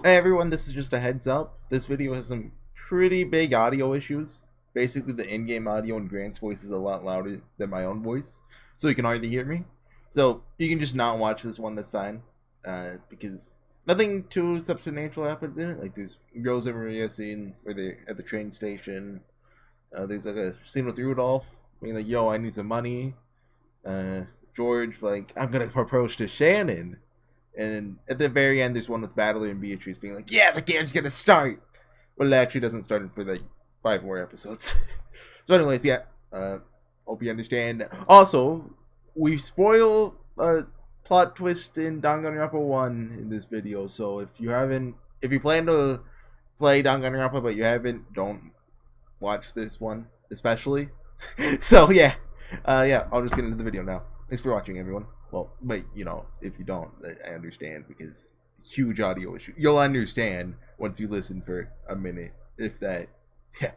Hey everyone, this is just a heads up. This video has some pretty big audio issues. Basically, the in-game audio in Grant's voice is a lot louder than my own voice, so you can hardly hear me. So you can just not watch this one, that's fine. Because nothing too substantial happens in it. Like there's Rosa and Maria scene where they're at the train station. There's like a scene with Rudolph being like, yo, I need some money. George, like, I'm gonna propose to Shannon. And at the very end, there's one with Battler and Beatrice being like, yeah, the game's gonna start. But it actually doesn't start for like 5 more episodes. So anyways, yeah. Hope you understand. Also, we spoil a plot twist in Danganronpa 1 in this video. So if you plan to play Danganronpa but you haven't, don't watch this one, especially. So yeah. I'll just get into the video now. Thanks for watching, everyone. Well, but if you don't, I understand, because huge audio issue. You'll understand once you listen for a minute, if that. Yeah.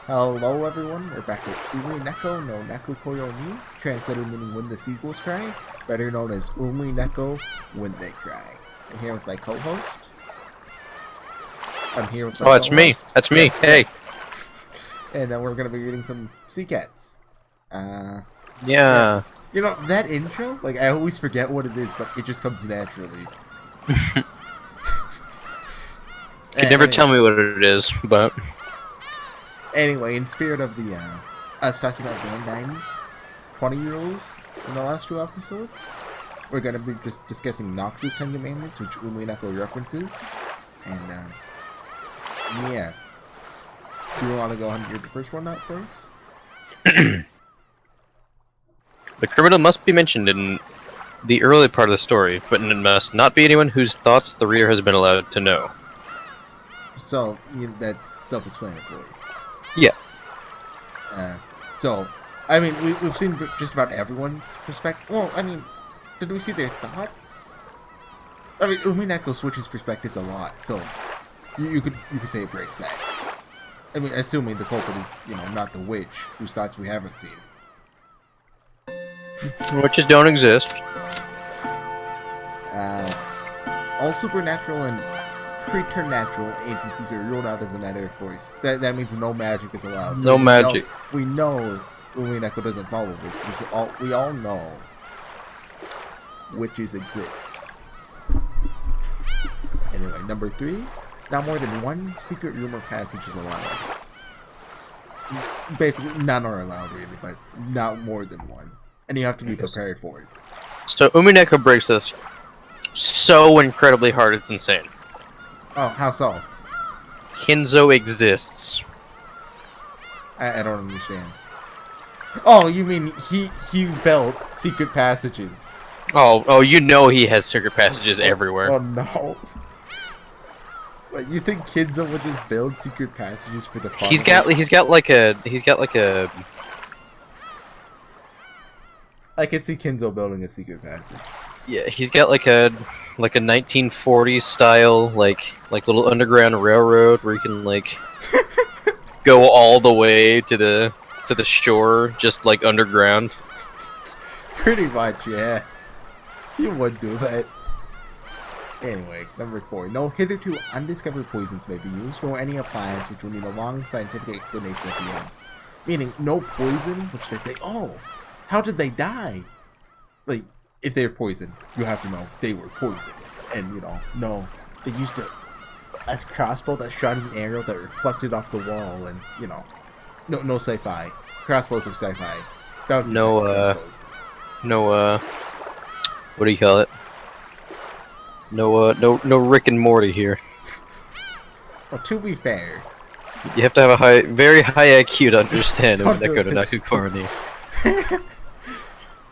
Hello, everyone. We're back with Umineko no Naku Koyo ni, translated meaning when the seagulls cry, better known as Umineko when they cry. I'm here with my co-host. That's me. That's me. Hey. And then we're gonna be reading some sea cats. Yeah. You know, that intro, like, I always forget what it is, but it just comes naturally. You can never tell me what it is, but... Anyway, in spirit of the, us talking about Van 20 rules in the last 2 episodes, we're gonna be just discussing Nox's 10 Commandments, which Umineko references, and, yeah. Do you want to go ahead and read the first one out for us? The criminal must be mentioned in the early part of the story, but it must not be anyone whose thoughts the reader has been allowed to know. So, that's self-explanatory. Yeah. So, I mean, we've seen just about everyone's perspective. Well, I mean, did we see their thoughts? I mean, Umineko switches perspectives a lot, so you could say it breaks that. I mean, assuming the culprit is, not the witch, whose thoughts we haven't seen. Witches don't exist. All supernatural and preternatural agencies are ruled out as a matter of course. That means no magic is allowed. So no magic. We know Umineko doesn't follow this because we all know witches exist. Anyway, number 3. Not more than 1 secret room or passage is allowed. Basically, none are allowed really, but not more than 1. And you have to be prepared for it. So Umineko breaks this so incredibly hard, it's insane. Oh, how so? Kinzo exists. I don't understand. Oh, you mean he built secret passages? Oh, you know he has secret passages everywhere. Oh no. What, you think Kinzo would just build secret passages for the fun? He's got like a I can see Kinzo building a secret passage. Yeah, he's got like a 1940s style like little underground railroad where you can like go all the way to the shore just like underground. Pretty much, yeah. He would do that. Anyway, number 4. No hitherto undiscovered poisons may be used, nor any appliance which will need a long scientific explanation at the end. Meaning, no poison, which they say, oh, how did they die? Like, if they're poisoned, you have to know they were poisoned. And, no, they used a crossbow that shot an arrow that reflected off the wall, and, no sci-fi. Crossbows are sci-fi. No, what do you call it? No Rick and Morty here. Well, to be fair, you have to have a very high IQ to understand Umineko no Naku Koyo ni.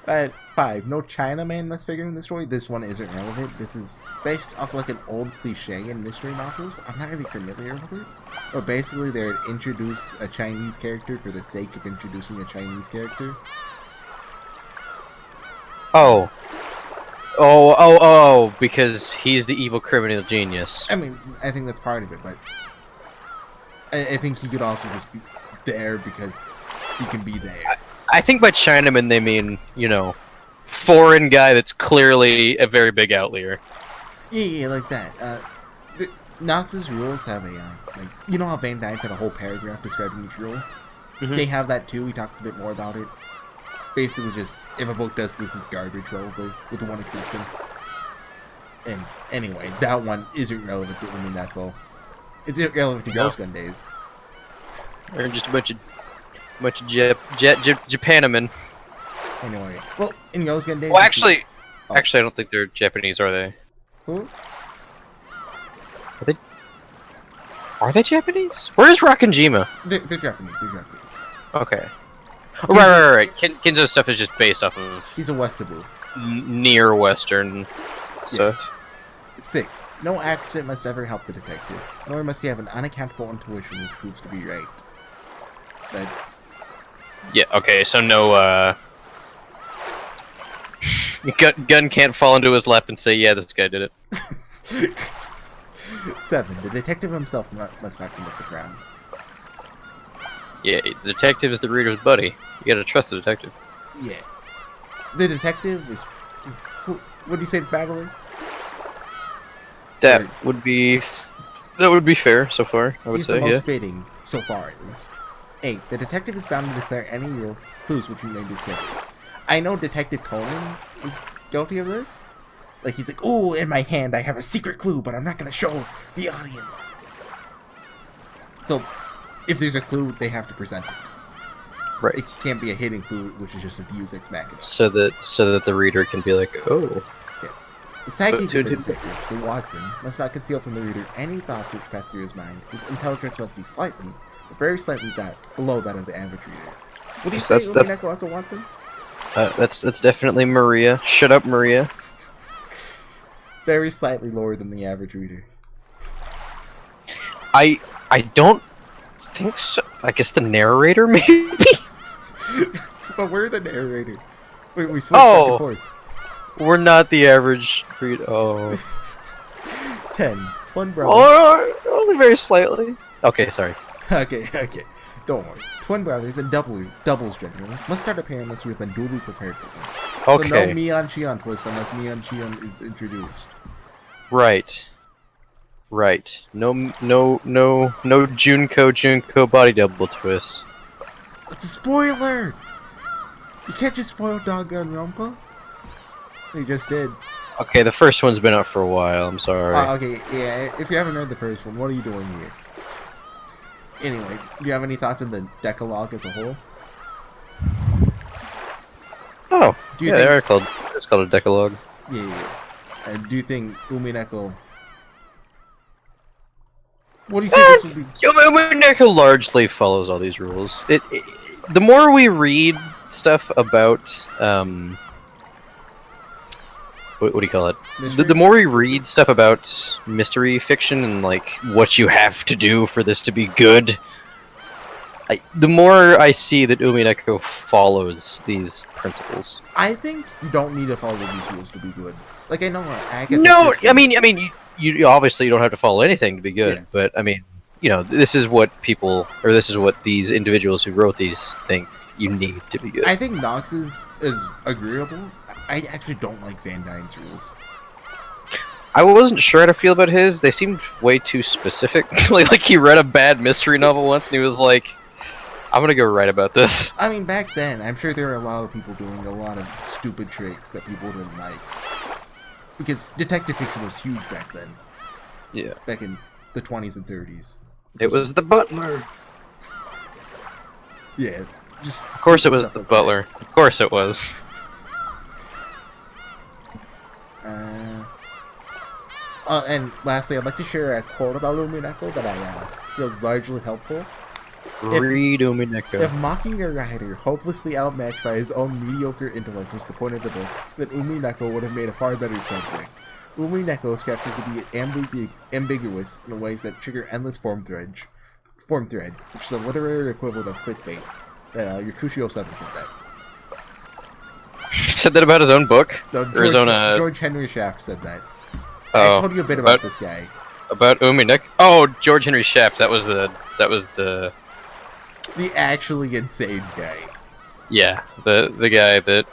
At 5, no Chinaman must figure in the story. This one isn't relevant. This is based off like an old cliche in mystery novels. I'm not really familiar with it. But basically, they would introduce a Chinese character for the sake of introducing a Chinese character. Oh, because he's the evil criminal genius. I mean, I think that's part of it, but I think he could also just be there because he can be there. I think by Chinaman they mean, foreign guy that's clearly a very big outlier. Yeah, like that. Nox's rules have a like, you know how Van Dyne's had a whole paragraph describing each rule? Mhm. They have that too. He talks a bit more about it. Basically just, if a book does this, it's garbage, probably, with the one exception. And anyway, that one isn't relevant to Umineko. It's irrelevant to Ghost Gun Days. They're just a bunch of Japanamen. Anyway, well, in Ghost Gun Days... Well, actually, Oh. actually, I don't think they're Japanese, are they? Who? Are they Japanese? Where is Rakanjima? They're Japanese, they're Japanese. Okay. Right. Kinzo's stuff is just based off of He's a Westerblue. near Western stuff. 6. No accident must ever help the detective, nor must he have an unaccountable intuition which proves to be right. That's... Yeah, okay, so no, Gun can't fall into his lap and say, yeah, this guy did it. 7. The detective himself must not commit the crime. Yeah, the detective is the reader's buddy. You gotta trust the detective. Yeah. The detective is... What do you say it's battling? That would be fair so far, I would He's say, the most yeah. fitting, so far at least. 8. The detective is bound to declare any real clues which he may discover. I know Detective Conan is guilty of this. Like, he's like, ooh, in my hand I have a secret clue, but I'm not going to show the audience. So, if there's a clue, they have to present it. Right. It can't be a hidden clue, which is just a deus ex machina. So that the reader can be like, oh. The psychic of the But- detective, the Watson, must not conceal from the reader any thoughts which pass through his mind. His intelligence must be slightly, but very slightly below that of the average reader. What do you say, Umineko as a Watson? That's definitely Maria. Shut up, Maria. Very slightly lower than the average reader. I don't think so. I guess the narrator, maybe? But we're the narrator. We switch back Oh. and forth. We're not the average reader. Oh. 10. Twin brothers. Or only very slightly. Okay, sorry. Okay. Don't worry. Twin brothers and doubles generally must start appearing unless you have been duly prepared for them. Okay. So no Mion Shion twist unless Mion Shion is introduced. Right. No Junko body double twist. It's a spoiler! You can't just spoil Doggone Rumpa. You just did. Okay, the first one's been out for a while. I'm sorry. Okay, yeah, if you haven't read the first one, what are you doing here? Anyway, do you have any thoughts on the Decalogue as a whole? Oh, Do you yeah, think- they are called. It's called a decalogue. Yeah. And do you think Umineko... What do you say this would be? Umineko largely follows all these rules. The more we read stuff about what do you call it? Mystery? The more we read stuff about mystery fiction and like what you have to do for this to be good, the more I see that Umineko follows these principles. I think you don't need to follow these rules to be good. Like, I know Agatha No, Christie- I mean, you obviously don't have to follow anything to be good, Yeah. but I mean, this is what people, or this is what these individuals who wrote these think you need to be good. I think Nox's is agreeable. I actually don't like Van Dyne's rules. I wasn't sure how to feel about his. They seemed way too specific. like he read a bad mystery novel once and he was like, I'm gonna go write about this. I mean, back then, I'm sure there were a lot of people doing a lot of stupid tricks that people didn't like. Because detective fiction was huge back then. Yeah. Back in the 20s and 30s. It was the butler. Yeah. Just Of course it was stuff the like butler. Of course it was. that. And lastly, I'd like to share a quote about Umineko that I feels largely helpful. Read Umineko. If mocking a rider hopelessly outmatched by his own mediocre intellect was the point of the book, then Umineko would have made a far better subject. Umineko is crafted to be ambiguous in ways that trigger endless form threads, which is a literary equivalent of clickbait. Yakushio 7 said that. He said that about his own book? No, Or his own, George Henry Shaft said that. Oh, I told you a bit about this guy. About Umineko? Oh, George Henry Shaft. That was the The actually insane guy. yeah, the guy that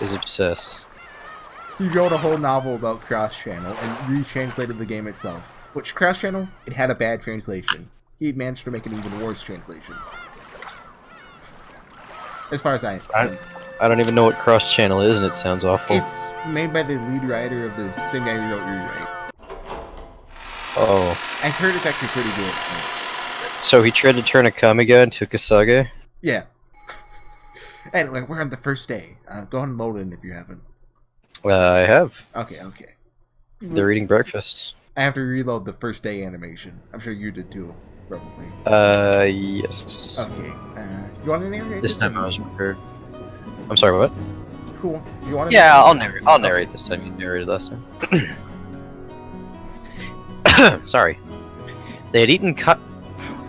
is obsessed. He wrote a whole novel about Cross Channel and retranslated the game itself. Which, Cross Channel, it had a bad translation. He managed to make an even worse translation. As far as I don't even know what cross channel is, and it sounds awful. It's made by the lead writer of the same guy who wrote Rewrite. Oh. I've heard it's actually pretty good. So he tried to turn a Kamiga into a Kasage? Yeah. Anyway, we're on the first day. Go ahead and load in if you haven't. I have. Okay. They're eating breakfast. I have to reload the first day animation. I'm sure you did too, probably. Yes. Okay. You want to narrate this time? I was prepared. I'm sorry, what? Cool. You want to? Yeah, I'll narrate this time. You narrated last time. Sorry. They had eaten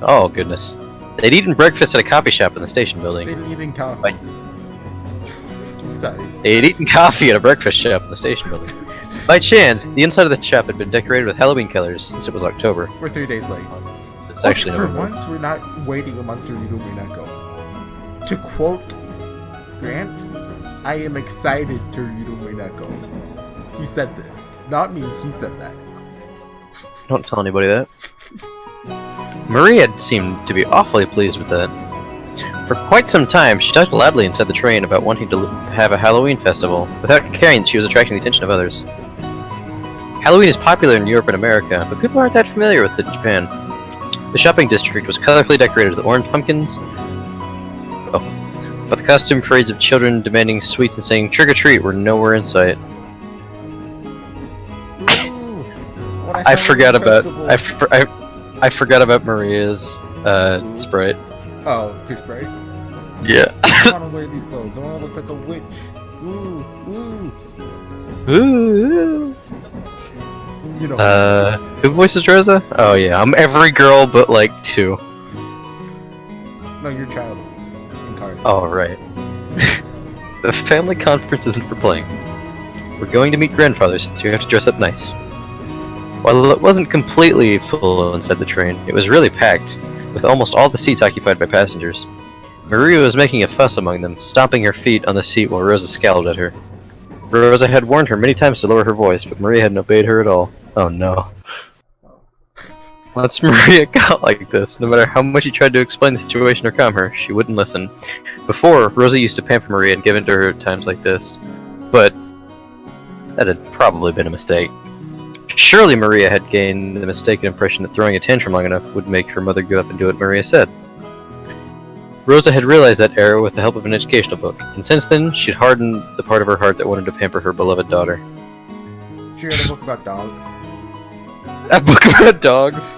Oh goodness. They'd eaten breakfast at a coffee shop in the station building. They'd eaten coffee. Sorry. They had eaten coffee at a breakfast shop in the station building. By chance, the inside of the shop had been decorated with Halloween colors since it was October. We're 3 days late. It's actually for November. once, we're not waiting a month to read Umineko. To quote Grant, I am excited to read Umineko. He said this. Not me, he said that. Don't tell anybody that. Maria seemed to be awfully pleased with that. For quite some time, she talked loudly inside the train about wanting to have a Halloween festival. Without caring, she was attracting the attention of others. Halloween is popular in Europe and America, but people aren't that familiar with it in Japan. The shopping district was colorfully decorated with orange pumpkins. Oh. But the costume parades of children demanding sweets and saying trick-or-treat were nowhere in sight. I forgot about Maria's sprite. Oh, his sprite? Yeah. I want to wear these clothes. I want to look like a witch. Ooh. You know. Who voices Rosa? Oh yeah, I'm every girl but like 2. No, you're child incarnate. Oh right. The family conference isn't for playing. We're going to meet grandfathers, so you have to dress up nice. While it wasn't completely full inside the train, it was really packed, with almost all the seats occupied by passengers. Maria was making a fuss among them, stomping her feet on the seat while Rosa scowled at her. Rosa had warned her many times to lower her voice, but Maria hadn't obeyed her at all. Oh no. Once Maria got like this, no matter how much he tried to explain the situation or calm her, she wouldn't listen. Before, Rosa used to pamper Maria and give in to her at times like this, but that had probably been a mistake. Surely Maria had gained the mistaken impression that throwing a tantrum long enough would make her mother go up and do what Maria said. Rosa had realized that error with the help of an educational book, and since then, she'd hardened the part of her heart that wanted to pamper her beloved daughter. She read a book about dogs. A book about dogs?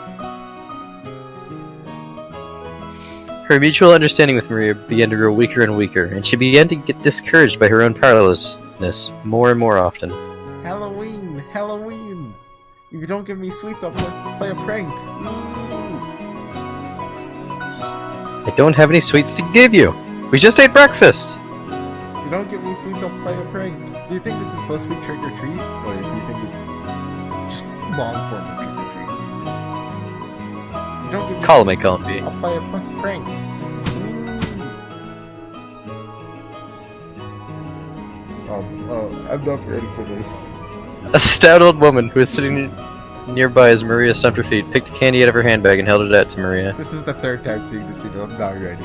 Her mutual understanding with Maria began to grow weaker and weaker, and she began to get discouraged by her own powerlessness more and more often. Halloween! Halloween! If you don't give me sweets, I'll play a prank. I don't have any sweets to give you. We just ate breakfast. If you don't give me sweets, I'll play a prank. Do you think this is supposed to be trick or treat, or do you think it's just long form of trick or treat? If you don't give me Column A, column B. I'll play a prank. Oh, I'm not ready for this. A stout old woman who was sitting nearby as Maria stomped her feet picked a candy out of her handbag and held it out to Maria. This is the 3rd time seeing this scene. I'm not ready.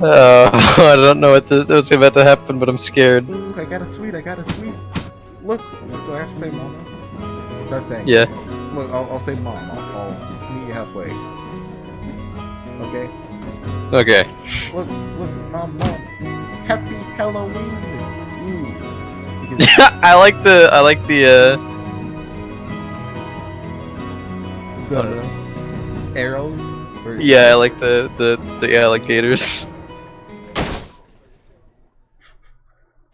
I don't know what's about to happen, but I'm scared. Ooh, I got a sweet. Look, do I have to say mama? Start saying. Yeah. Look, I'll say mom. I'll meet you halfway. Okay? Okay. Look, mom. Happy Halloween! Ooh. I like the arrows? Yeah, I like the alligators.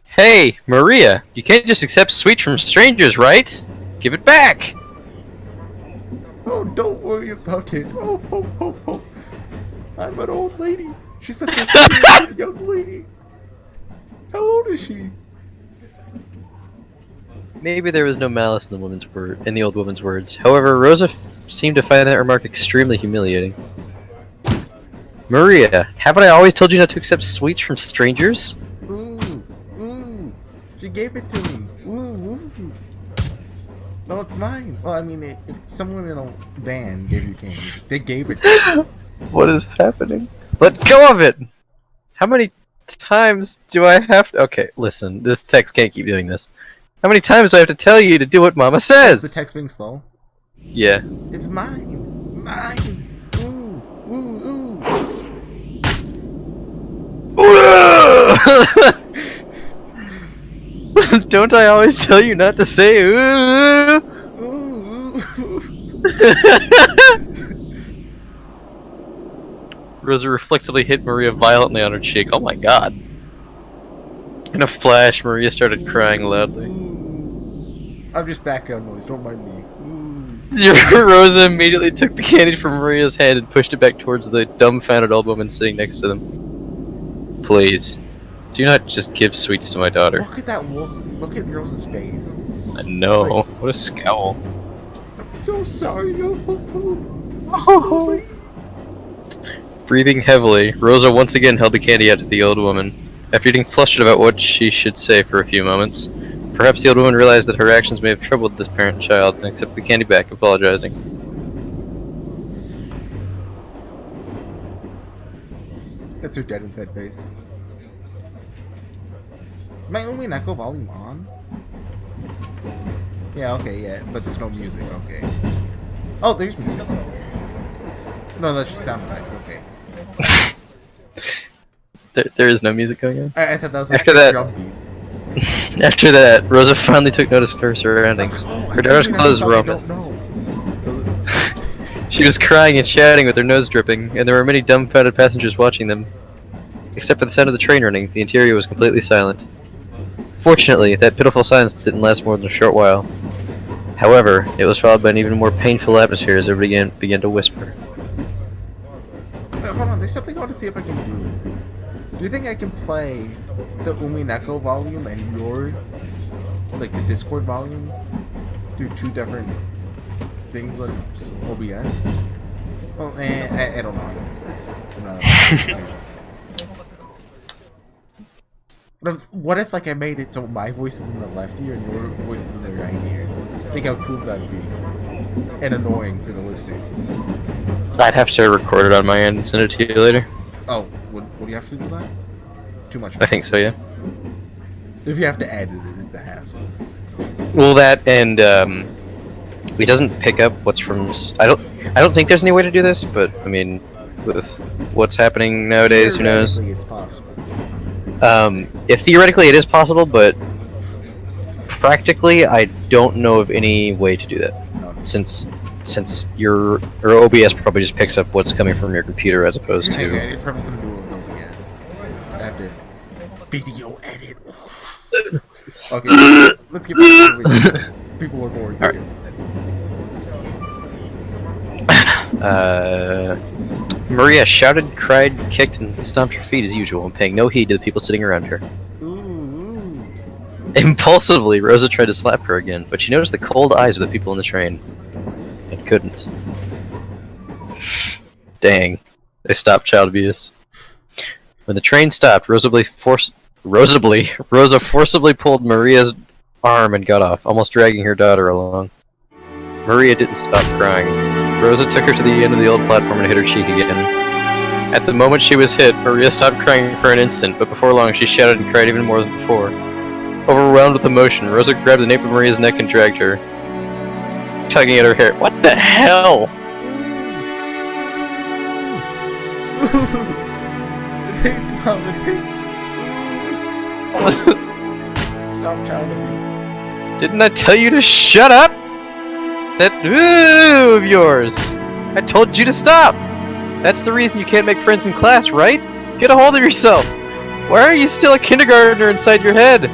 Hey, Maria, you can't just accept sweets from strangers, right? Give it back! Oh, don't worry about it. Oh. I'm an old lady. She's such a cute young lady. How old is she? Maybe there was no malice in the old woman's words. However, Rosa seemed to find that remark extremely humiliating. Maria, haven't I always told you not to accept sweets from strangers? Ooh. She gave it to me. Ooh. No, it's mine. Well, I mean, if someone in a band gave you candy, they gave it. What is happening? Let go of it! How many times do I have to... Okay, listen, this text can't keep doing this. How many times do I have to tell you to do what Mama Is says? the text being slow? Yeah. It's mine. Mine. Ooh, ooh, ooh. Don't I always tell you not to say ooh? Ooh, ooh. Rosa reflexively hit Maria violently on her cheek. Oh my god. In a flash, Maria started crying loudly. I'm just background noise, don't mind me. Rosa immediately took the candy from Maria's hand and pushed it back towards the dumbfounded old woman sitting next to them. Please, do not just give sweets to my daughter. Look at that wolf. Look at Rosa's face. I know. Like, what a scowl. I'm so sorry. Breathing heavily, Rosa once again held the candy out to the old woman. After getting flustered about what she should say for a few moments, perhaps the old woman realized that her actions may have troubled this parent and child and accepted the candy back, apologizing. That's her dead inside face. My Umineko volume on? Yeah, okay, yeah, but there's no music, okay. Oh, there's music. No, that's just sound effects, okay. There is no music going on? I thought that was a sick drum beat. After that, Rosa finally took notice of her surroundings. Her daughter's clothes were open. She was crying and shouting with her nose dripping, and there were many dumbfounded passengers watching them. Except for the sound of the train running, the interior was completely silent. Fortunately, that pitiful silence didn't last more than a short while. However, it was followed by an even more painful atmosphere as everybody began to whisper. Wait, hold on, there's something I want to see if I can do. Do you think I can play the Umineko volume and your, like, the Discord volume through two different things on OBS? Well, I don't know. What if, like, I made it so my voice is in the left ear and your voice is in the right ear? Think how cool that'd be. And annoying for the listeners. I'd have to record it on my end and send it to you later. Oh, would you have to do that? Too much. I think so, yeah. If you have to edit it, it's a hassle. Well, that and it doesn't pick up what's from. I don't think there's any way to do this, but I mean, with what's happening nowadays, who knows? It's possible. If theoretically it is possible, but practically, I don't know of any way to do that. Okay. Since your OBS probably just picks up what's coming from your computer as opposed to. Yeah, it's probably gonna do it with OBS. I have to video edit. Okay, let's get back to the video. People are bored. All right. Maria shouted, cried, kicked, and stomped her feet as usual, paying no heed to the people sitting around her. Ooh. Impulsively, Rosa tried to slap her again, but she noticed the cold eyes of the people in the train. And couldn't. Dang. They stopped child abuse. When the train stopped, Rosa forcibly pulled Maria's arm and got off, almost dragging her daughter along. Maria didn't stop crying. Rosa took her to the end of the old platform and hit her cheek again. At the moment she was hit, Maria stopped crying for an instant, but before long she shouted and cried even more than before. Overwhelmed with emotion, Rosa grabbed the nape of Maria's neck and dragged her, tugging at her hair. What the hell? It hurts, Mom, it hurts. Stop child abuse. Didn't I tell you to shut up? That ooh of yours! I told you to stop! That's the reason you can't make friends in class, right? Get a hold of yourself! Why are you still a kindergartner inside your head?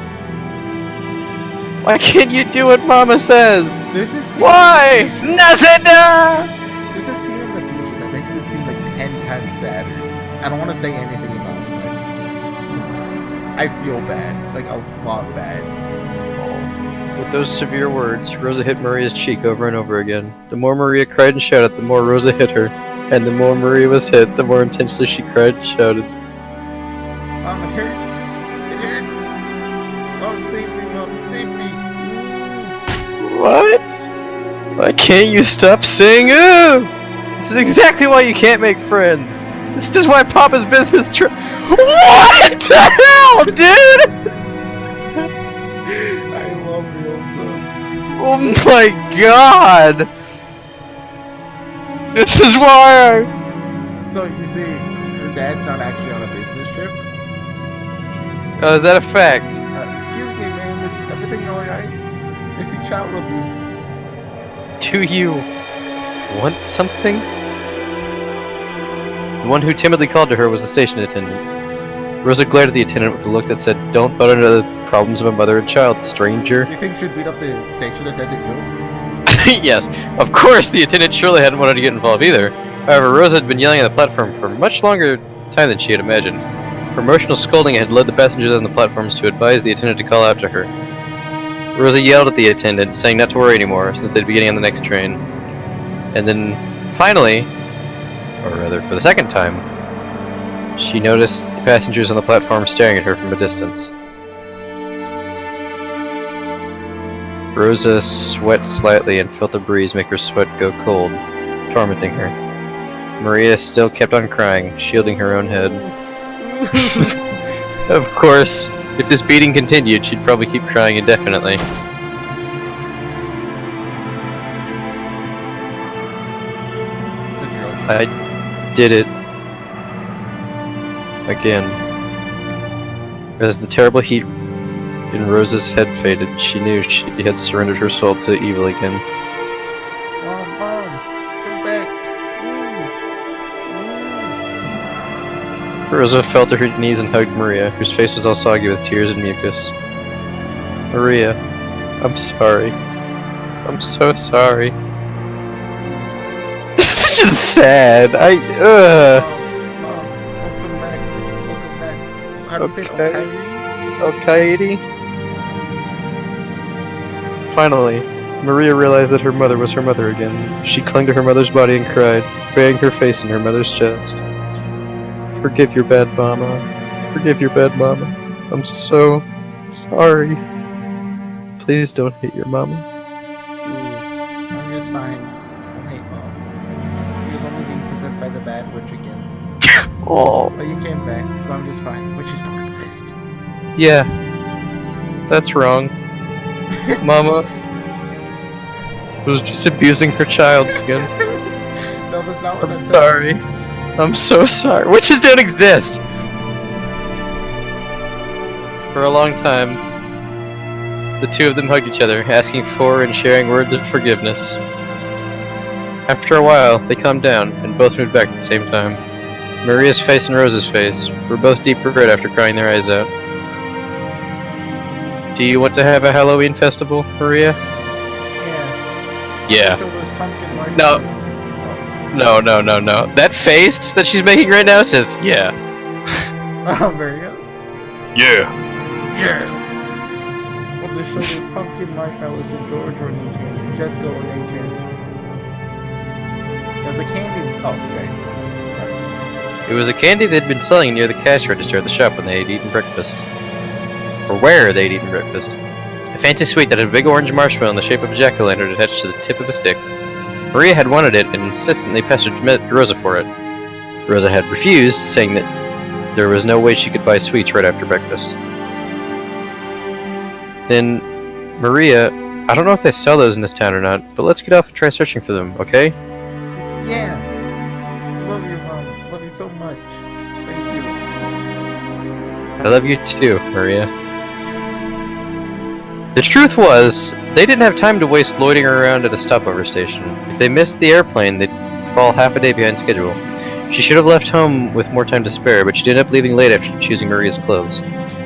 Why can't you do what Mama says? There's a scene Why? Nazada! There's a scene in the future that makes this seem like 10 times sadder. I don't want to say anything about it, but I feel bad. Like, a lot bad. With those severe words, Rosa hit Maria's cheek over and over again. The more Maria cried and shouted, the more Rosa hit her. And the more Maria was hit, the more intensely she cried and shouted. Mom, it hurts. It hurts. Mom, save me, Mom, save me. What? Why can't you stop saying ooh? This is exactly why you can't make friends. This is why Papa's business What the hell, dude? I love Rosa. Oh my god! This is why! So, you see, her dad's not actually on a business trip. Oh, is that a fact? Excuse me, ma'am, is everything alright? I see child abuse. Do you want something? The one who timidly called to her was the station attendant. Rosa glared at the attendant with a look that said, "Don't butt into the problems of a mother and child, stranger." Do you think she'd beat up the station attendant too? Yes, of course the attendant surely hadn't wanted to get involved either. However, Rosa had been yelling on the platform for much longer time than she had imagined. Her emotional scolding had led the passengers on the platforms to advise the attendant to call out to her. Rosa yelled at the attendant, saying not to worry anymore, since they'd be getting on the next train. And then, finally, or rather for the second time, she noticed the passengers on the platform staring at her from a distance. Rosa sweat slightly and felt a breeze make her sweat go cold, tormenting her. Maria still kept on crying, shielding her own head. Of course, if this beating continued, she'd probably keep crying indefinitely. That's Rosa. I did it. Again. As the terrible heat in Rosa's head faded, she knew she had surrendered her soul to evil again. Mom, come back. Rosa fell to her knees and hugged Maria, whose face was all soggy with tears and mucus. Maria, I'm sorry. I'm so sorry. This is just sad. Mom, welcome back. How do you say it? Okay. Finally, Maria realized that her mother was her mother again. She clung to her mother's body and cried, burying her face in her mother's chest. Forgive your bad mama. Forgive your bad mama. I'm so sorry. Please don't hate your mama. Ooh, I'm just fine. Don't hate Mom. He was only being possessed by the bad witch again. Oh. But you came back, so I'm just fine. Witches don't exist. Yeah. That's wrong. Mama was just abusing her child again. No, that's not what I'm sorry. I'm so sorry. Witches don't exist! For a long time, the two of them hugged each other, asking for and sharing words of forgiveness. After a while, they calmed down, and both moved back at the same time. Maria's face and Rosa's face were both deep red after crying their eyes out. Do you want to have a Halloween festival, Maria? Yeah. Yeah. Show those pumpkin No. marshmallows. No. That face that she's making right now says, yeah. Oh, there he is. Yeah. Yeah. Want to show those pumpkin marshmallows to George or Nate, Jessica or Nate. There's a candy. Oh, okay. Sorry. It was a candy they'd been selling near the cash register at the shop when they had eaten breakfast. Or where they'd eaten breakfast. A fancy sweet that had a big orange marshmallow in the shape of a jack-o'-lantern attached to the tip of a stick. Maria had wanted it and insistently pestered Rosa for it. Rosa had refused, saying that there was no way she could buy sweets right after breakfast. Then, Maria, I don't know if they sell those in this town or not, but let's get off and try searching for them, okay? Yeah. Love you, Mom. Love you so much. Thank you. I love you too, Maria. The truth was, they didn't have time to waste loitering around at a stopover station. If they missed the airplane, they'd fall half a day behind schedule. She should have left home with more time to spare, but she ended up leaving late after choosing Maria's clothes.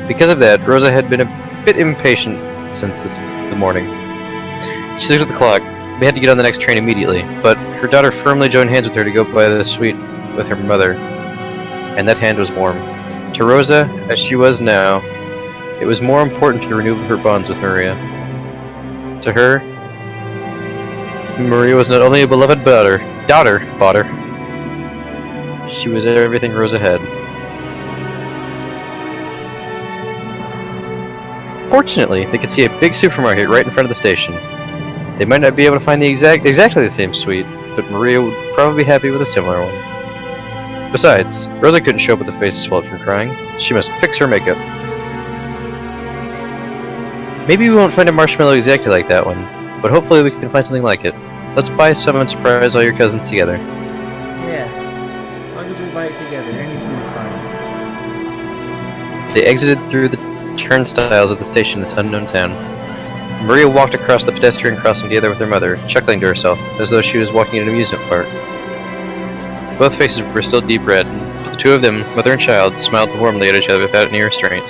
Because of that, Rosa had been a bit impatient since the morning. She looked at the clock. They had to get on the next train immediately, but her daughter firmly joined hands with her to go buy the sweet with her mother, and that hand was warm. To Rosa, as she was now, it was more important to renew her bonds with Maria. To her, Maria was not only a beloved daughter, she was everything Rosa had. Fortunately, they could see a big supermarket right in front of the station. They might not be able to find the exactly the same suite, but Maria would probably be happy with a similar one. Besides, Rosa couldn't show up with a face swelled from crying. She must fix her makeup. Maybe we won't find a marshmallow exactly like that one, but hopefully we can find something like it. Let's buy some and surprise all your cousins together. Yeah, as long as we buy it together, any food is fine. They exited through the turnstiles of the station in this unknown town. Maria walked across the pedestrian crossing together with her mother, chuckling to herself, as though she was walking in an amusement park. Both faces were still deep red, but the two of them, mother and child, smiled warmly at each other without any restraint.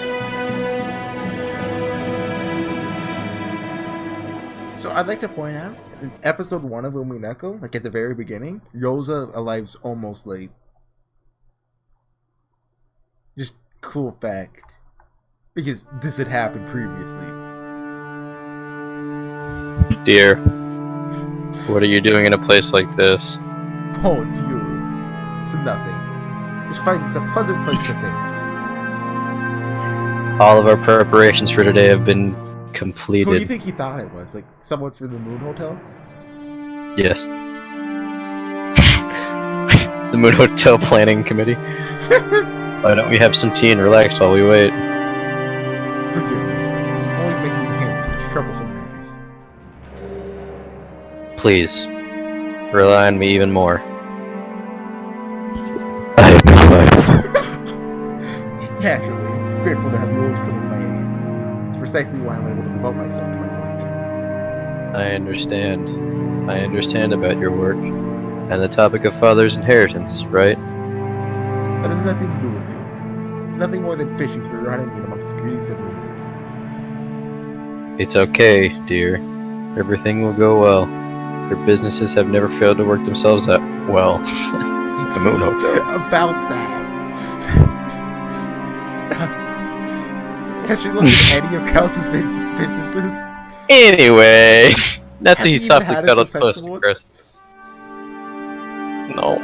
So I'd like to point out, in episode 1 of Umineko, like at the very beginning, Rosa arrives almost late. Just cool fact. Because this had happened previously. Dear, what are you doing in a place like this? Oh, it's you. It's nothing. Just find this a pleasant place to think. All of our preparations for today have been completed. Who do you think he thought it was? Like, someone from the Moon Hotel? Yes. The Moon Hotel Planning Committee. Why don't we have some tea and relax while we wait? Forgive me. I'm always making you handle such troublesome matters. Please, rely on me even more. Naturally, grateful to have yours stood in my aid. It's precisely why I'm able to devote myself to my work. I understand. I understand about your work. And the topic of father's inheritance, right? That has nothing to do with you. It's nothing more than fishing for your honeymoon amongst greedy siblings. It's okay, dear. Everything will go well. Your businesses have never failed to work themselves out well. The Moon Hotel. About that. Has she looked at any of Krause's businesses? Anyway, Natsuhi Has he softly even had a cuddled close successful to one? Chris. No.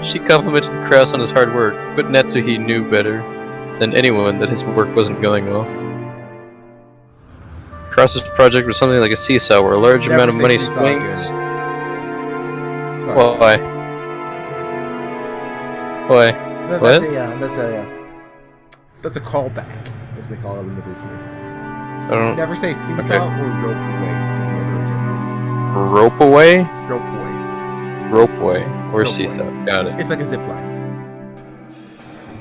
She complimented Kraus on his hard work, but Natsuhi knew better than anyone that his work wasn't going well. Kraus's project was something like a seesaw where a large Never amount of say money seesaw swings. Sorry. Well, why? Why? No, What? That's a callback, as they call it in the business. I don't. Never say seesaw Okay. or rope away to me ever again, please. Rope away? Rope away. Rope away. Or Rope seesaw. away. Got it. It's like a zip line.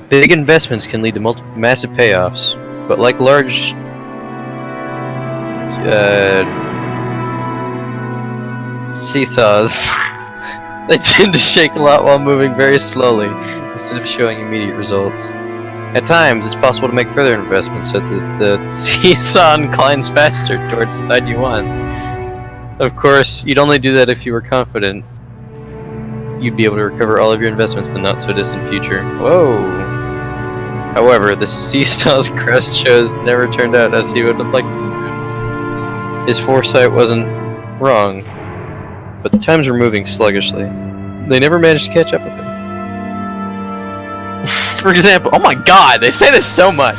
Big investments can lead to massive payoffs, but like large seesaws, they tend to shake a lot while moving very slowly instead of showing immediate results. At times, it's possible to make further investments so that the seesaw inclines faster towards the side you want. Of course, you'd only do that if you were confident you'd be able to recover all of your investments in the not-so-distant future. Whoa! However, the seesaw's crest shows never turned out as he would have liked it to. His foresight wasn't wrong, but the times were moving sluggishly. They never managed to catch up with him. For example, oh my god, they say this so much!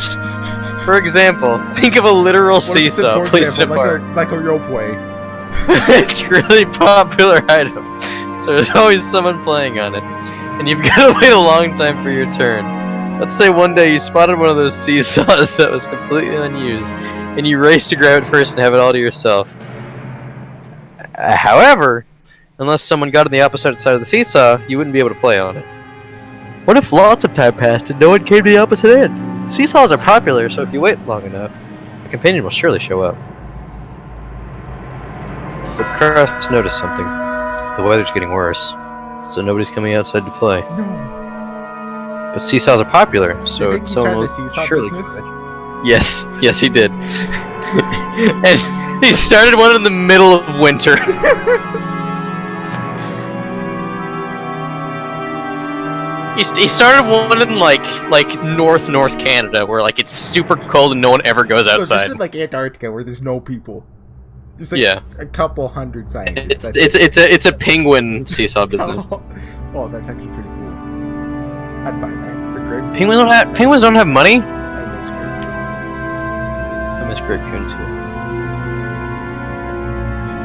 For example, think of a literal What if it's seesaw for placed in a example, park. like a ropeway. It's a really popular item, so there's always someone playing on it, and you've got to wait a long time for your turn. Let's say one day you spotted one of those seesaws that was completely unused, and you raced to grab it first and have it all to yourself. However, unless someone got on the opposite side of the seesaw, you wouldn't be able to play on it. What if lots of time passed and no one came to the opposite end? Seesaws are popular, so if you wait long enough, a companion will surely show up. But Kraus noticed something. The weather's getting worse, so nobody's coming outside to play. No. But seesaws are popular, so You think he someone will started a seesaw surely business? come back. Yes, yes he did. And he started one in the middle of winter. He started one in like North Canada, where like it's super cold and no one ever goes No, outside. just in like Antarctica where there's no people. Just like Yeah. a couple hundred scientists. It's a penguin seesaw business. Oh, that's actually pretty cool. I'd buy that for great. Penguins don't have money. I miss Great. I miss Great Coon too.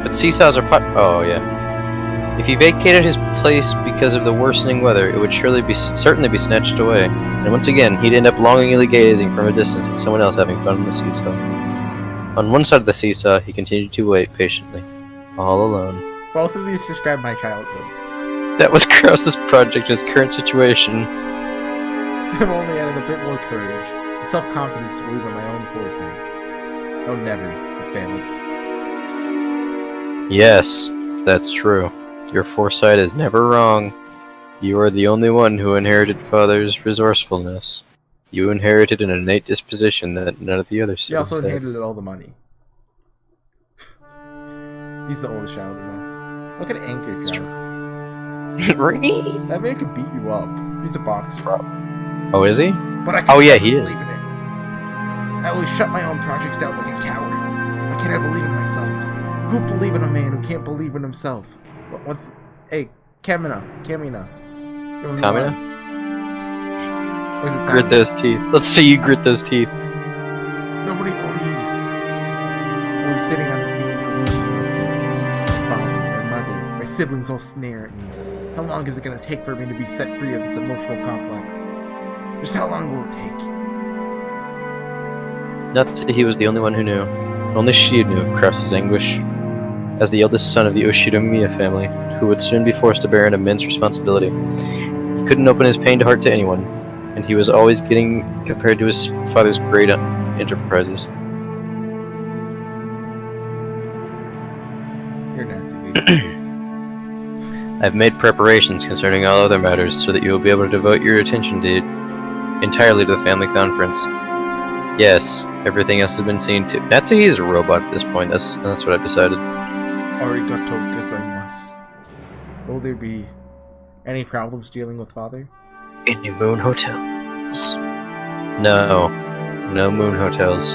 But seesaws are oh yeah. If he vacated his place because of the worsening weather, it would certainly be snatched away. And once again, he'd end up longingly gazing from a distance at someone else having fun on the seesaw. On one side of the seesaw, he continued to wait patiently, all alone. Both of these describe my childhood. That was Krause's project in his current situation. I've only added a bit more courage and self-confidence to believe in my own foresight. Oh, never. It failed. Yes, that's true. Your foresight is never wrong. You are the only one who inherited Father's resourcefulness. You inherited an innate disposition that none of the others He also had. inherited all the money. He's the oldest child, you know. Look at Anchor, Krause. That man could beat you up. He's a boxer. Oh, is he? But I can't he is. believe in it. I always shut my own projects down like a coward. Why can't I believe in myself? Who believe in a man who can't believe in himself? What's... Hey, Kamina. Kamina? Where's it sound? Grit those teeth. Let's see you grit those teeth. Nobody believes. We're sitting on the seat of the my father, my mother, my siblings all snare at me. How long is it going to take for me to be set free of this emotional complex? Just how long will it take? Not that he was the only one who knew. Only she knew of Krause's anguish. As the eldest son of the Ushida family, who would soon be forced to bear an immense responsibility, he couldn't open his pained heart to anyone, and he was always getting compared to his father's great enterprises. You're Nancy, baby. I've made preparations concerning all other matters so that you will be able to devote your attention entirely to the family conference. Yes, everything else has been seen too. Natsuhi's a robot at this point, that's what I've decided. Arigato gozaimasu. Will there be any problems dealing with father? Any moon hotels? No moon hotels.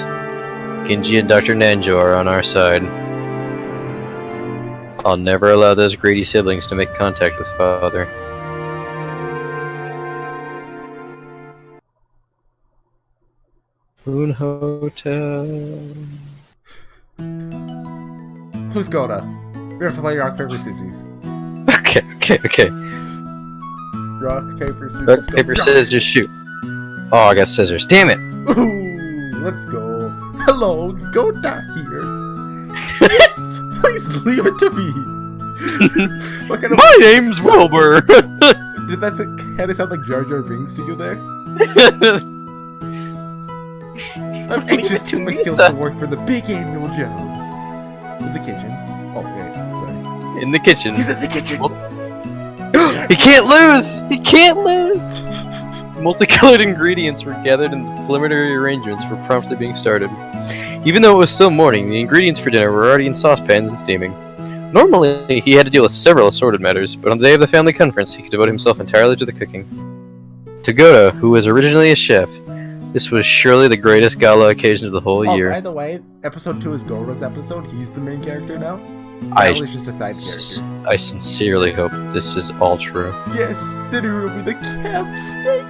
Genji and Dr. Nanjo are on our side. I'll never allow those greedy siblings to make contact with father. Moon hotel. Who's Goda? We have to play rock, paper, scissors. Okay. Rock, paper, scissors. Rock, paper, scissors, shoot. Oh, I got scissors. Damn it! Ooh, let's go. Hello, Goda here. Yes! Please leave it to me. What kind of... My name's Wilbur! Did that kind of sound like Jar Jar Binks to you there? I'm anxious to put my skills to work for the big annual job. In the kitchen. Oh, wait, sorry. In the kitchen. He's in the kitchen! He can't lose! He can't lose! Multicolored ingredients were gathered and the preliminary arrangements were promptly being started. Even though it was still morning, the ingredients for dinner were already in saucepans and steaming. Normally, he had to deal with several assorted matters, but on the day of the family conference, he could devote himself entirely to the cooking. To Goda, who was originally a chef, this was surely the greatest gala occasion of the whole year. By the way, episode 2 is Goda's episode. He's the main character now. I was just a side character. I sincerely hope this is all true. Yes, dinner will be the camp steak.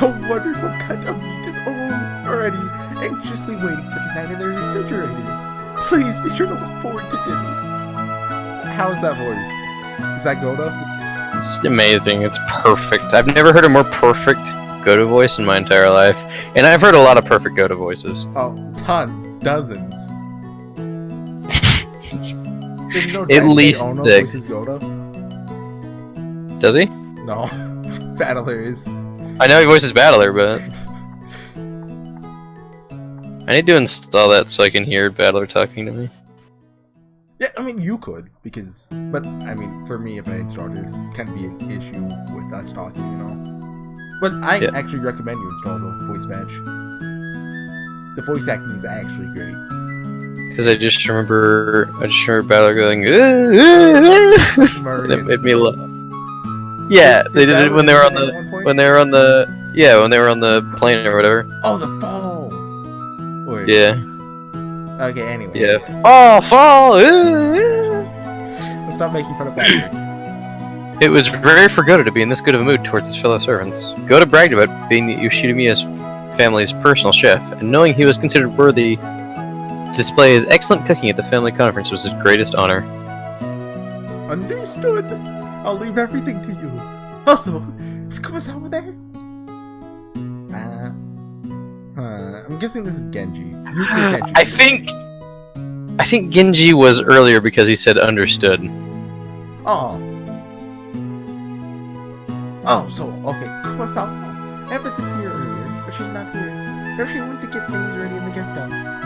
A wonderful cut of meat is already anxiously waiting for tonight in the refrigerator. Please be sure to look forward to dinner. How's that voice? Is that Goda? It's amazing. It's perfect. I've never heard a more perfect Goda voice in my entire life, and I've heard a lot of perfect Goda voices. Oh, tons, dozens. Did you know At least Ono 6. voices Goda? Does he? No, Battler is. I know he voices Battler, but I need to install that so I can hear Battler talking to me. Yeah, I mean, you could, but, I mean, for me, if I had started, it can be an issue with us talking, you know? But I actually recommend you install the voice badge. The voice acting is actually great. Because I just remember Battler going, and it made me laugh. Yeah, they did it when they were on the plane or whatever. Oh, the fall! Wait. Yeah. Okay, anyway. Yeah. Oh, fall! Let's stop making fun of Battler. It was rare for Goda to be in this good of a mood towards his fellow servants. Goda bragged about being Yoshimiya's family's personal chef, and knowing he was considered worthy display his excellent cooking at the family conference was his greatest honor. Understood. I'll leave everything to you. Also, is Kumasawa there? I'm guessing this is Genji. Genji. I think Genji was earlier because he said understood. Oh. Oh, so, okay, Kumasawa. I meant to see her earlier, but she's not here. Perhaps she went to get things ready in the guest house.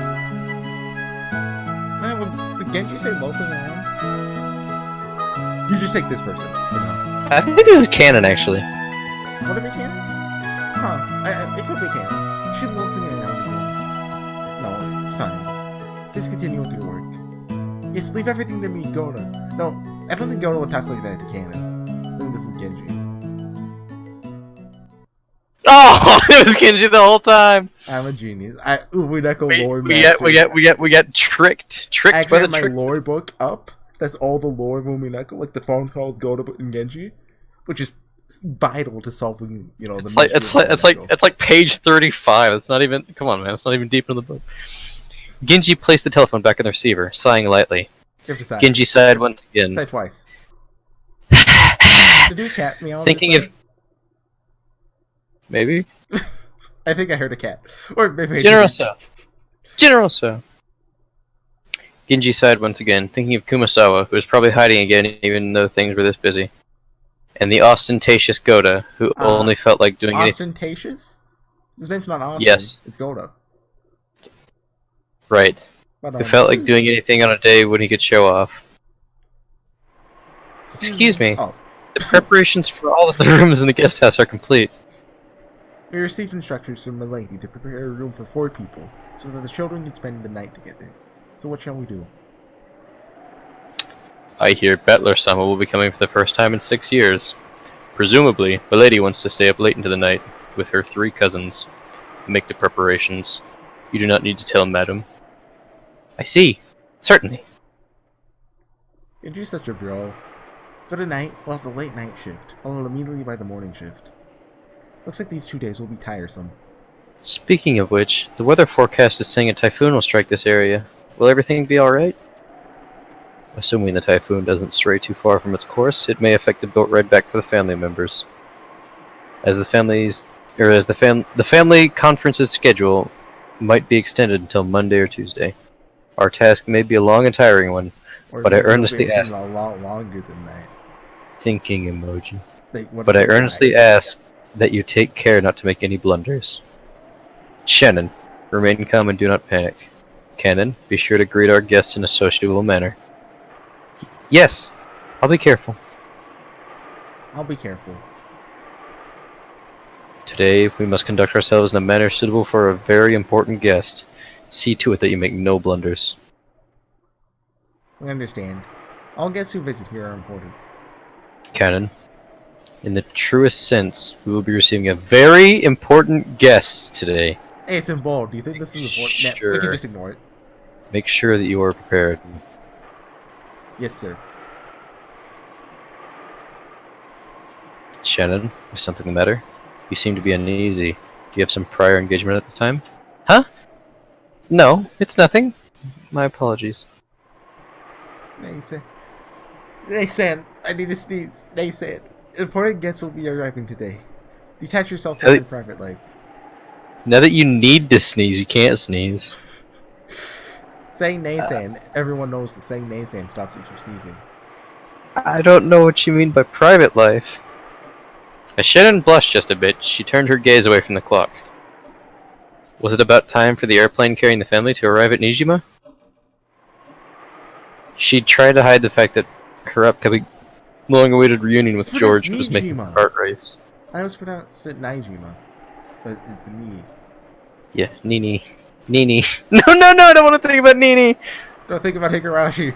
Would Genji say loafing around? You just take this person, for now. I think this is canon, actually. What if it can? Huh, it could be canon. She's loafing around again. No, it's fine. Please continue with your work. Yes, leave everything to me, Goda. No, I don't think Goda would talk like that to canon. I think this is Genji. Oh, it was Genji the whole time. I'm a genius. Umineko lore we get tricked I actually by the have my trick. lore book up. That's all the lore of Umineko, like the phone call with Goda and Genji, which is vital to solving, you know, the It's like page 35. It's not even. Come on, man. It's not even deep in the book. Genji placed the telephone back in the receiver, sighing lightly. Genji sighed once again. Sighed twice. To do cat meow. Thinking of. Maybe? I think I heard a cat. Or maybe Generoso. Genji sighed once again, thinking of Kumasawa, who was probably hiding again even though things were this busy. And the ostentatious Goda, who only felt like doing anything. Ostentatious? His name's not Austin. Yes. It's Goda. Right. Who felt like doing anything on a day when he could show off. Excuse me. Oh. The preparations for all of the rooms in the guest house are complete. We received instructions from Milady to prepare a room for 4 people, so that the children can spend the night together. So what shall we do? I hear Bettler-sama will be coming for the first time in 6 years. Presumably, Milady wants to stay up late into the night with her 3 cousins. Make the preparations. You do not need to tell, madam. I see. Certainly. You're such a bro. So tonight, we'll have the late night shift, followed immediately by the morning shift. Looks like these 2 days will be tiresome. Speaking of which, the weather forecast is saying a typhoon will strike this area. Will everything be alright? Assuming the typhoon doesn't stray too far from its course, it may affect the boat ride back for the family members. As the family conference's schedule might be extended until Monday or Tuesday. Our task may be a long and tiring one, but I earnestly ask. A lot longer than that. Thinking emoji. But I earnestly ask that you take care not to make any blunders. Shannon, remain calm and do not panic. Cannon, be sure to greet our guests in a sociable manner. Yes, I'll be careful. I'll be careful. Today, we must conduct ourselves in a manner suitable for a very important guest. See to it that you make no blunders. We understand. All guests who visit here are important. Cannon, in the truest sense, we will be receiving a very important guest today. Hey, it's in bold. Do you think this is important? Sure. We can just ignore it. Make sure that you are prepared. Yes, sir. Shannon, is something the matter? You seem to be uneasy. Do you have some prior engagement at the time? Huh? No, it's nothing. My apologies. Nathan, I need to sneeze. Nathan, important guests will be arriving today. Detach yourself from your private life. Now that you need to sneeze, you can't sneeze. Saying Nathan, everyone knows that saying Nathan stops you from sneezing. I don't know what you mean by private life. As Shannon blushed just a bit, she turned her gaze away from the clock. Was it about time for the airplane carrying the family to arrive at Nijima? She tried to hide the fact that her upcoming long-awaited reunion with George was making her heart race. I always pronounced it Nijima, but it's Ni. Yeah, Nini. Nini. No, I don't want to think about Nini! Don't think about Higurashi.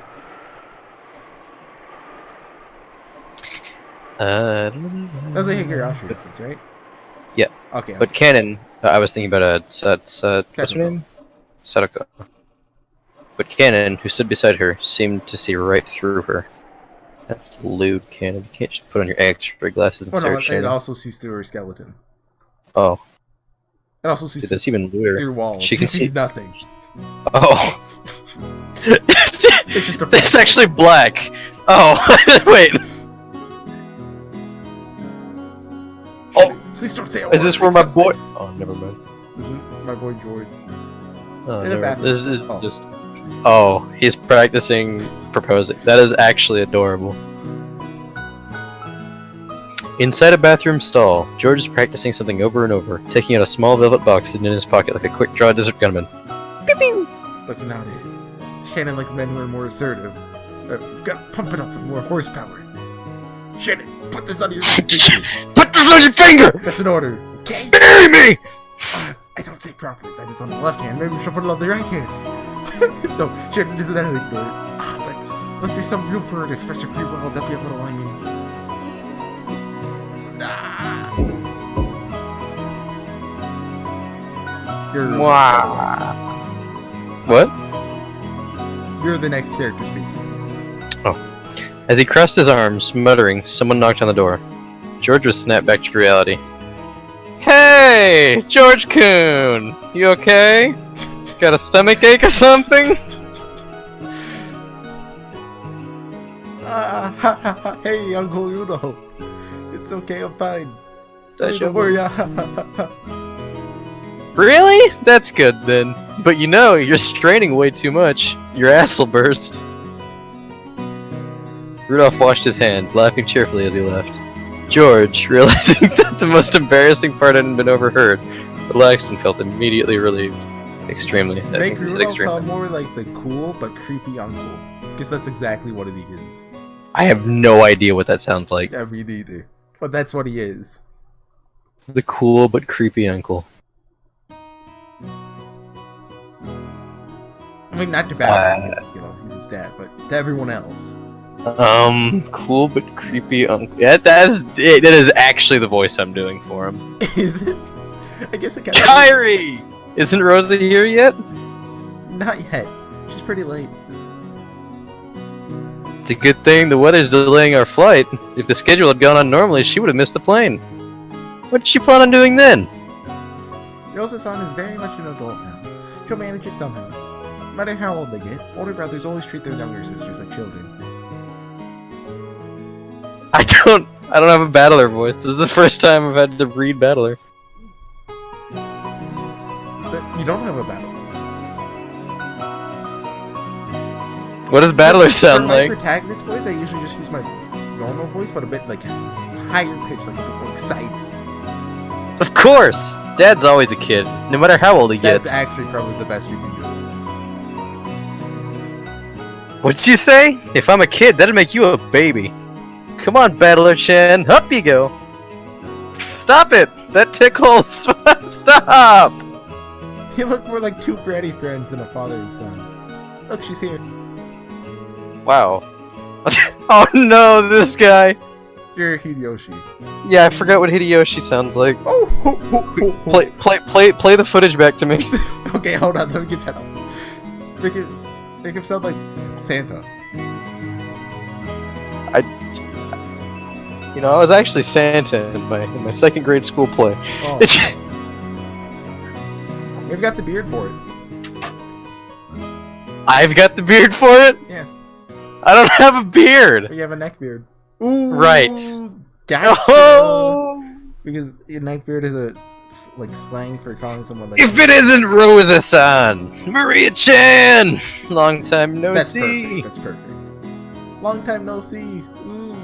That's a Higurashi reference, right? Yeah. Okay. But Canon, I was thinking about what's her name? Sadako. But Canon, who stood beside her, seemed to see right through her. That's lewd, Canon. You can't just put on your X-ray glasses and stare at Shannon. It also sees through her skeleton. Oh. It also sees that's even lewder. through walls. She can see nothing. Oh. It's just a It's actually black. Oh, wait. Oh, please don't say a is this word where my except boy? this. Oh, never mind. This is my boy George. Oh, Say the bathroom. this is Oh. just. Oh, he's practicing proposing. That is actually adorable. Inside a bathroom stall, George is practicing something over and over, taking out a small velvet box hidden in his pocket like a quick-draw desert gunman. Pew pew! That's not it. Shannon likes men who are more assertive. We've got to pump it up with more horsepower. Shannon, put this on your finger. Put this on your finger! That's an order. Okay? Bury me! I don't say properly. That is on the left hand. Maybe we should put it on the right hand. No, Shannon isn't that ignore it. But let's see some room for her to express her free will. That'd be a little, You're Wow. What? You're the next character speaking. As he crossed his arms, muttering, someone knocked on the door. George was snapped back to reality. Hey! George Coon! You okay? Got a stomach ache or something? Hey, Uncle Udo. It's okay, I'm fine. Don't worry. Really? That's good then. But you know, you're straining way too much. Your ass will burst. Rudolph washed his hand, laughing cheerfully as he left. George, realizing that the most embarrassing part hadn't been overheard, relaxed and felt immediately relieved. Extremely. Make Rudolph sound more like the cool but creepy uncle. Because that's exactly what he is. I have no idea what that sounds like. Yeah, me neither. But that's what he is. The cool but creepy uncle. I mean, not to bad, he's his dad, but to everyone else. Cool but creepy uncle. Yeah, that is actually the voice I'm doing for him. Is it? I guess it kind of Kyrie! Isn't Rosa here yet? Not yet. She's pretty late. It's a good thing the weather's delaying our flight. If the schedule had gone on normally, she would have missed the plane. What did she plan on doing then? Rosa-san is very much an adult now. She'll manage it somehow. No matter how old they get, older brothers always treat their younger sisters like children. I don't have a battler voice. This is the first time I've had to read battler. But you don't have a battle. What does battler sound For my like? protagonist voice, I usually just use my normal voice, but a bit like higher pitch, like a bit more excited. Of course! Dad's always a kid, no matter how old he That's gets. actually probably the best you can do. What'd you say? If I'm a kid, that'd make you a baby. Come on, Battler-chan, up you go! Stop it! That tickles! Stop! You look more like two bratty friends than a father and son. Look, she's here. Wow. Oh no, this guy! You're Hideyoshi. Yeah, I forgot what Hideyoshi sounds like. Oh, ho, ho, ho, ho. Play the footage back to me. Okay, hold on, let me get that up. Make him sound like Santa. I was actually Santa in my second grade school play. Oh. We've got the beard for it. I've got the beard for it? Yeah. I don't have a beard! You have a neck beard. Ooh, Right. Gotcha. Oh! Because your neck beard is a slang for calling someone like. If it isn't Rosa-san! Maria-chan! Long time no That's see! perfect. That's perfect. Long time no see. Ooh.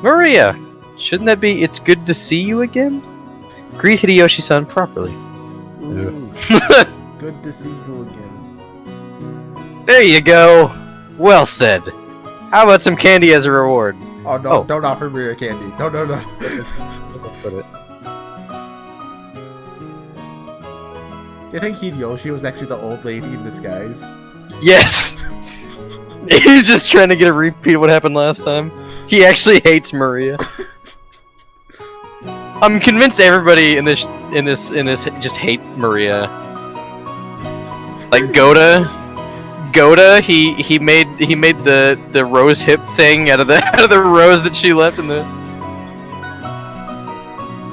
Maria! Shouldn't that be it's good to see you again? Greet Hideyoshi-san properly. Ooh. Good to see you again. There you go! Well said. How about some candy as a reward? Oh no! Oh. Don't offer me a candy. No. Put it. You think Hideyoshi was actually the old lady in disguise? Yes! He's just trying to get a repeat of what happened last time. He actually hates Maria. I'm convinced everybody in this just hate Maria. Like Goda, he made the rose hip thing out of the rose that she left in the.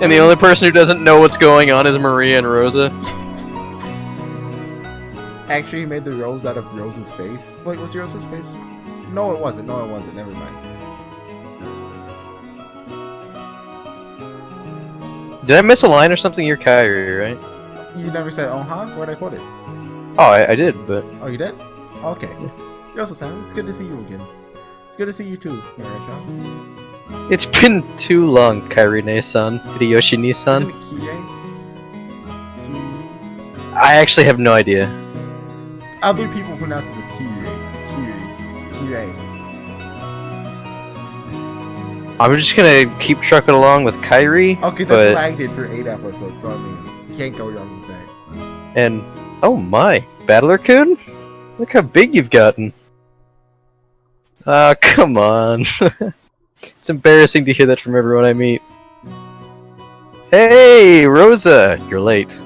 And the only person who doesn't know what's going on is Maria and Rosa. actually made the rose out of Rosa's face. Wait, was Rosa's face? No, it wasn't. No, it wasn't. Never mind. Did I miss a line or something? You're Kyrie, right? You never said, oh, huh? Where'd I put it? Oh, I did, but... Oh, you did? Okay. Rosa-san, it's good to see you again. It's good to see you too, Mara-chan. It's been too long, Kairi-ne-san, Hideyoshi-ni-san. Isn't it Kirei? I actually have no idea. Other people pronounce it as Kirei. Kirei. I'm just gonna keep trucking along with Kyrie. Okay, that's what I did for 8 episodes, so I mean, can't go wrong with that. And, oh my, Battler-kun? Look how big you've gotten. Ah, come on. It's embarrassing to hear that from everyone I meet. Hey, Rosa! You're late.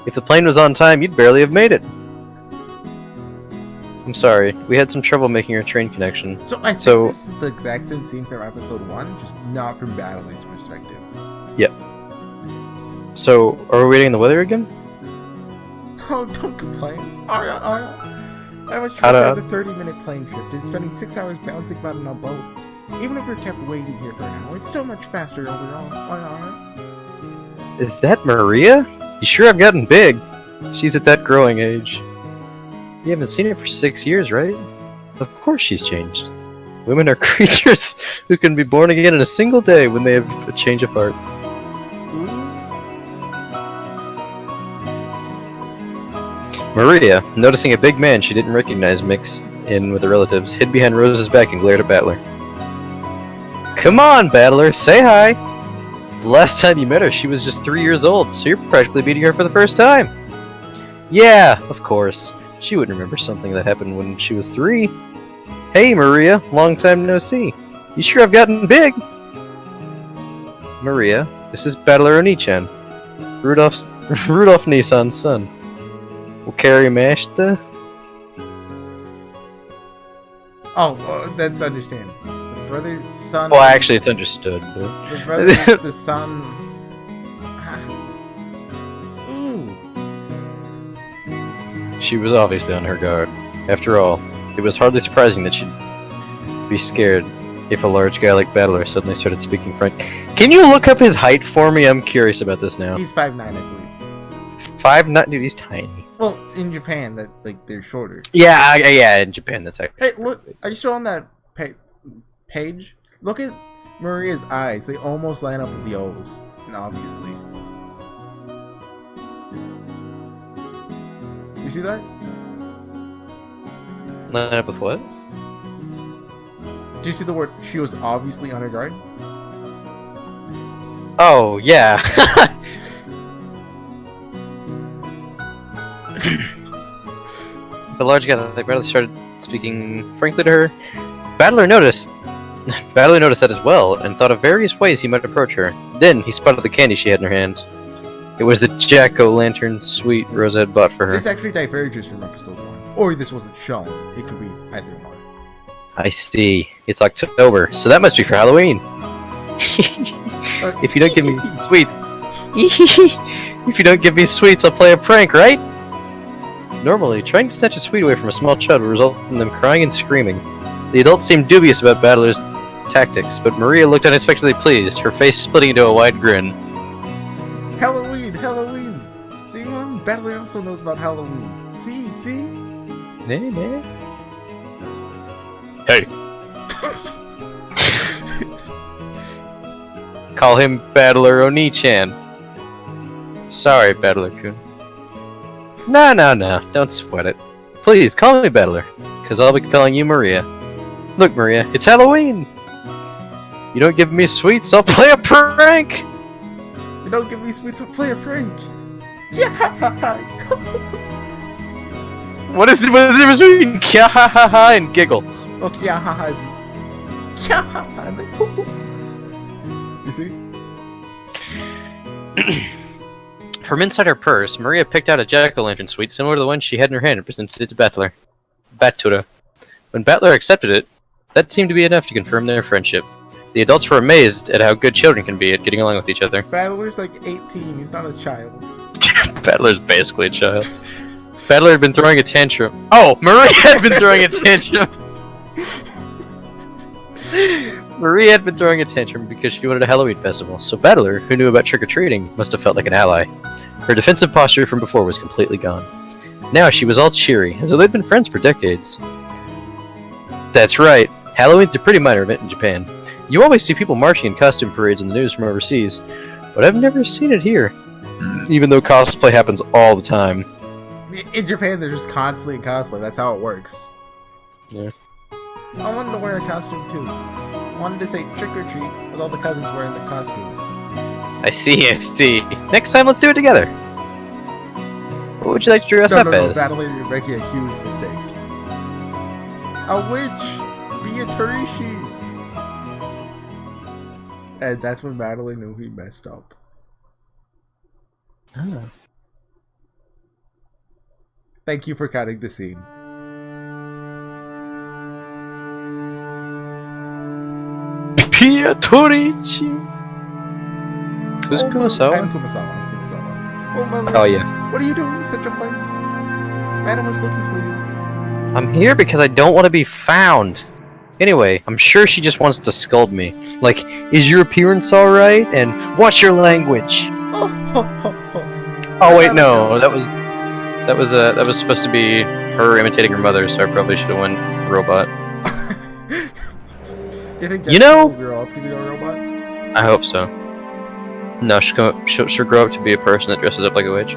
If the plane was on time, you'd barely have made it. I'm sorry, we had some trouble making our train connection. So I think this is the exact same scene from episode 1, just not from Battler's perspective. Yep. So, are we waiting on the weather again? Oh, don't complain. Aria. I was trying to the 30-minute plane trip to spending 6 hours bouncing about in a boat. Even if we're kept waiting here for an hour, it's still much faster overall. Aria. Is that Maria? You sure have gotten big. She's at that growing age. You haven't seen her for 6 years, right? Of course she's changed. Women are creatures who can be born again in a single day when they have a change of heart. Maria, noticing a big man she didn't recognize mixed in with the relatives, hid behind Rosa's back and glared at Battler. Come on, Battler, say hi! The last time you met her, she was just 3 years old, so you're practically meeting her for the first time. Yeah, of course. She wouldn't remember something that happened when she was 3. Hey, Maria, long time no see. You sure have gotten big. Maria, this is Battler Oni-chan, Rudolph Nissan's son. Will carry Mashta? Oh, that's understand. The brother's son. Well, actually, it's understood. But... The brother's the son. She was obviously on her guard. After all, it was hardly surprising that she'd be scared if a large guy like Battler suddenly started speaking French. Can you look up his height for me? I'm curious about this now. He's 5'9", I believe. 5'9"? Dude, he's tiny. Well, in Japan, that they're shorter. Yeah, in Japan, that's actually. Hey, look! Are you still on that page? Look at Maria's eyes. They almost line up with the O's, and obviously. You see that? Line up with what? Do you see the word? She was obviously on her guard. Oh yeah. The large guy that Battler started speaking frankly to her. Battler noticed that as well, and thought of various ways he might approach her. Then he spotted the candy she had in her hand. It was the jack-o'-lantern sweet Rosa had bought for her. This actually diverges from episode 1. Or this wasn't shown. It could be either one. I see. It's October, so that must be for Halloween. If you don't give me sweets... If you don't give me sweets, I'll play a prank, right? Normally, trying to snatch a sweet away from a small child would result in them crying and screaming. The adults seemed dubious about Battler's tactics, but Maria looked unexpectedly pleased, her face splitting into a wide grin. Halloween! See, Mom? Battler also knows about Halloween. See? Nah. Hey! Call him Battler Oni-chan. Sorry, Battler-kun. No, don't sweat it. Please, call me Battler, because I'll be calling you Maria. Look, Maria, it's Halloween! You don't give me sweets, I'll play a prank! You don't give me sweets, I'll play a prank! Yeah! What is the difference between kya ha ha ha and giggle? Oh, kya ha ha is... Kya ha ha! You see? From inside her purse, Maria picked out a jack-o'-lantern sweet similar to the one she had in her hand and presented it to Battler. When Battler accepted it, that seemed to be enough to confirm their friendship. The adults were amazed at how good children can be at getting along with each other. Battler's like 18, he's not a child. Battler's basically a child. Battler had been throwing a tantrum. Oh, Marie had been throwing a tantrum. Marie had been throwing a tantrum because she wanted a Halloween festival, so Battler, who knew about trick-or-treating, must have felt like an ally. Her defensive posture from before was completely gone. Now she was all cheery, as though they'd been friends for decades. That's right, Halloween's a pretty minor event in Japan. You always see people marching in costume parades in the news from overseas, but I've never seen it here. Even though cosplay happens all the time. In Japan, they're just constantly in cosplay. That's how it works. Yeah. I wanted to wear a costume too. I wanted to say trick or treat with all the cousins wearing the costumes. I see. Next time, let's do it together. What would you like to dress up as? Battler, you're making a huge mistake. A witch! Be a Turishi! And that's when Battler knew he messed up. Oh. Thank you for cutting the scene. Piatorichi. Who's Kumasawa? I'm Kumasawa. Oh, my Oh, yeah. What are you doing in such a place? Madam was looking for you. I'm here because I don't want to be found. Anyway, I'm sure she just wants to scold me. Like, is your appearance alright? And what's your language? Oh wait, no, that was supposed to be her imitating her mother, so I probably should have went robot. You think Jessica will grow up to be a robot? I hope so. No, she'll grow up to be a person that dresses up like a witch.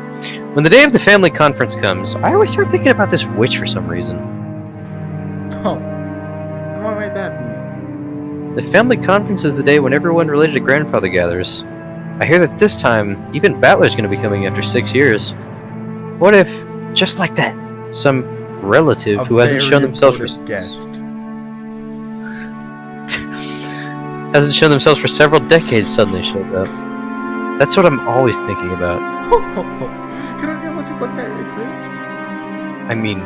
When the day of the family conference comes, I always start thinking about this witch for some reason. Oh, and what might that be? The family conference is the day when everyone related to grandfather gathers. I hear that this time, even Battler's going to be coming after 6 years. What if, just like that, some relative who hasn't shown themselves for several decades suddenly showed up? That's what I'm always thinking about. Could a relative like that exist? I mean,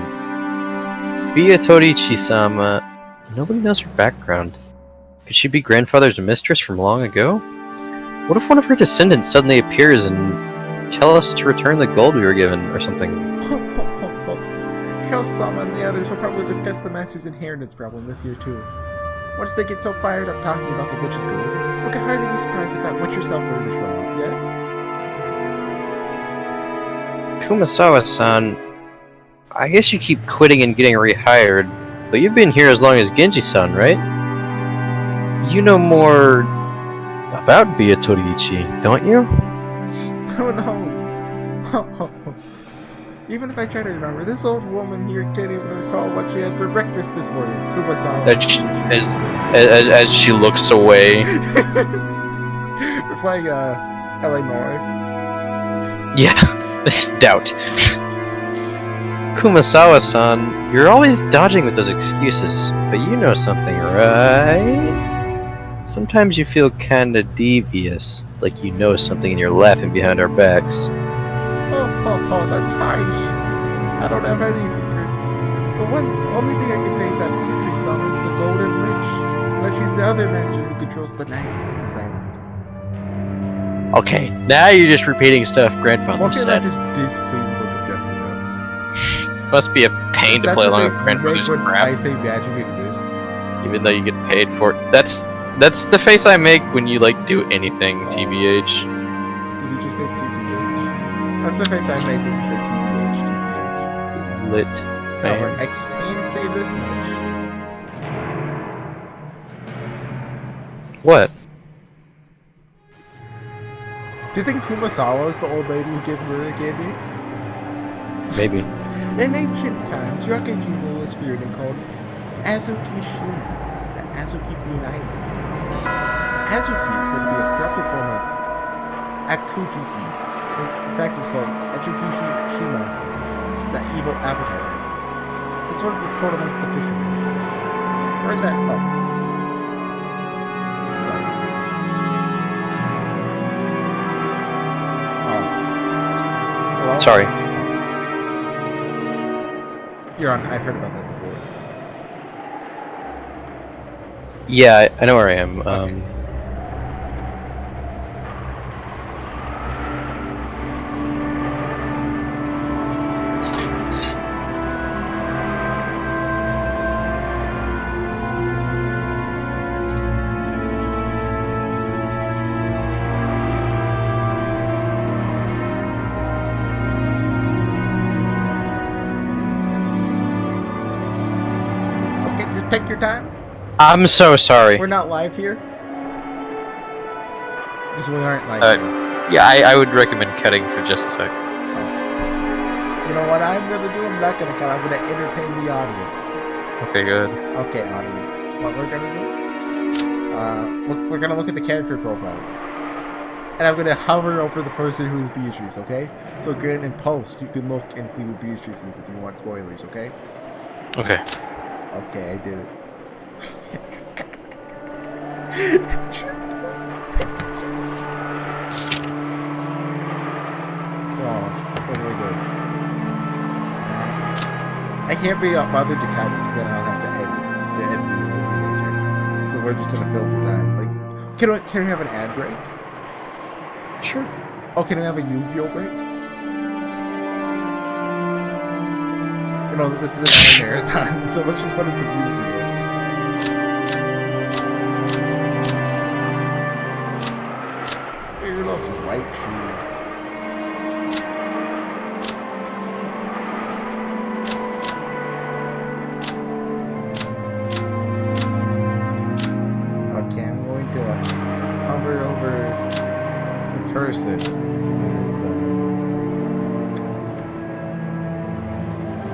Biatorichi-sama, nobody knows her background. Could she be grandfather's mistress from long ago? What if one of her descendants suddenly appears and tell us to return the gold we were given, or something? Hiro-sama and the others will probably discuss the master's inheritance problem this year too. Once they get so fired up talking about the witch's gold, we can hardly be surprised if that witch herself were to show up, yes? Kumasawa-san, I guess you keep quitting and getting rehired, but you've been here as long as Genji-san, right? You know more about Biatorichi, don't you? Who knows? Even if I try to remember, this old woman here can't even recall what she had for breakfast this morning. Kumasawa. As she looks away. Replying, Eleanor. Yeah, doubt. Kumasawa-san, you're always dodging with those excuses, but you know something, right? Sometimes you feel kinda devious, like you know something and you're laughing behind our backs. Oh, that's harsh. I don't have any secrets. The only thing I can say is that Beatrice-sama is the Golden Witch, and that she's the other master who controls the night of this island. Okay, now you're just repeating stuff Grandfather said. said. Why can't I just displease look at Jessica? Must be a pain to play along with Grandfather's crap. I say magic exists. Even though you get paid for it. That's the face I make when you like do anything, TBH. Did you just say TBH? That's the face I make when you say TBH, TBH. Lit. However, I can say this much. What? Do you think Kumasawa is the old lady who gave her the candy? Maybe. In ancient times, Yakajima was feared and called Azuki Shima, the Azuki Bean Island. Azuki is said to be a corrupted form of Akujuki. In fact, it was called Azuki Shima, the evil appetite island. This one is told amongst the fishermen. Where'd that up? Sorry. Hello? Sorry. You're on. I've heard about that before. Yeah, I know where I am. Okay. Take your time. I'm so sorry. We're not live here. Because we aren't live here. Yeah, I would recommend cutting for just a sec. You know what I'm gonna do? I'm not gonna cut. I'm gonna entertain the audience. Okay, good. Okay, audience. What we're gonna do? We're gonna look at the character profiles, and I'm gonna hover over the person who is Beatrice. Okay? So, again, in post, you can look and see who Beatrice is if you want spoilers. Okay? Okay. Okay, I did it. So, what do we do? I can't be bothered to cut because then I'll have to edit the editor. So we're just gonna fill for time. Like, can we have an ad break? Sure. Oh, can we have a Yu-Gi-Oh break? You know, this is a marathon, so let's just put in some Yu-Gi-Oh. Look at those white shoes. Hover over the person who is,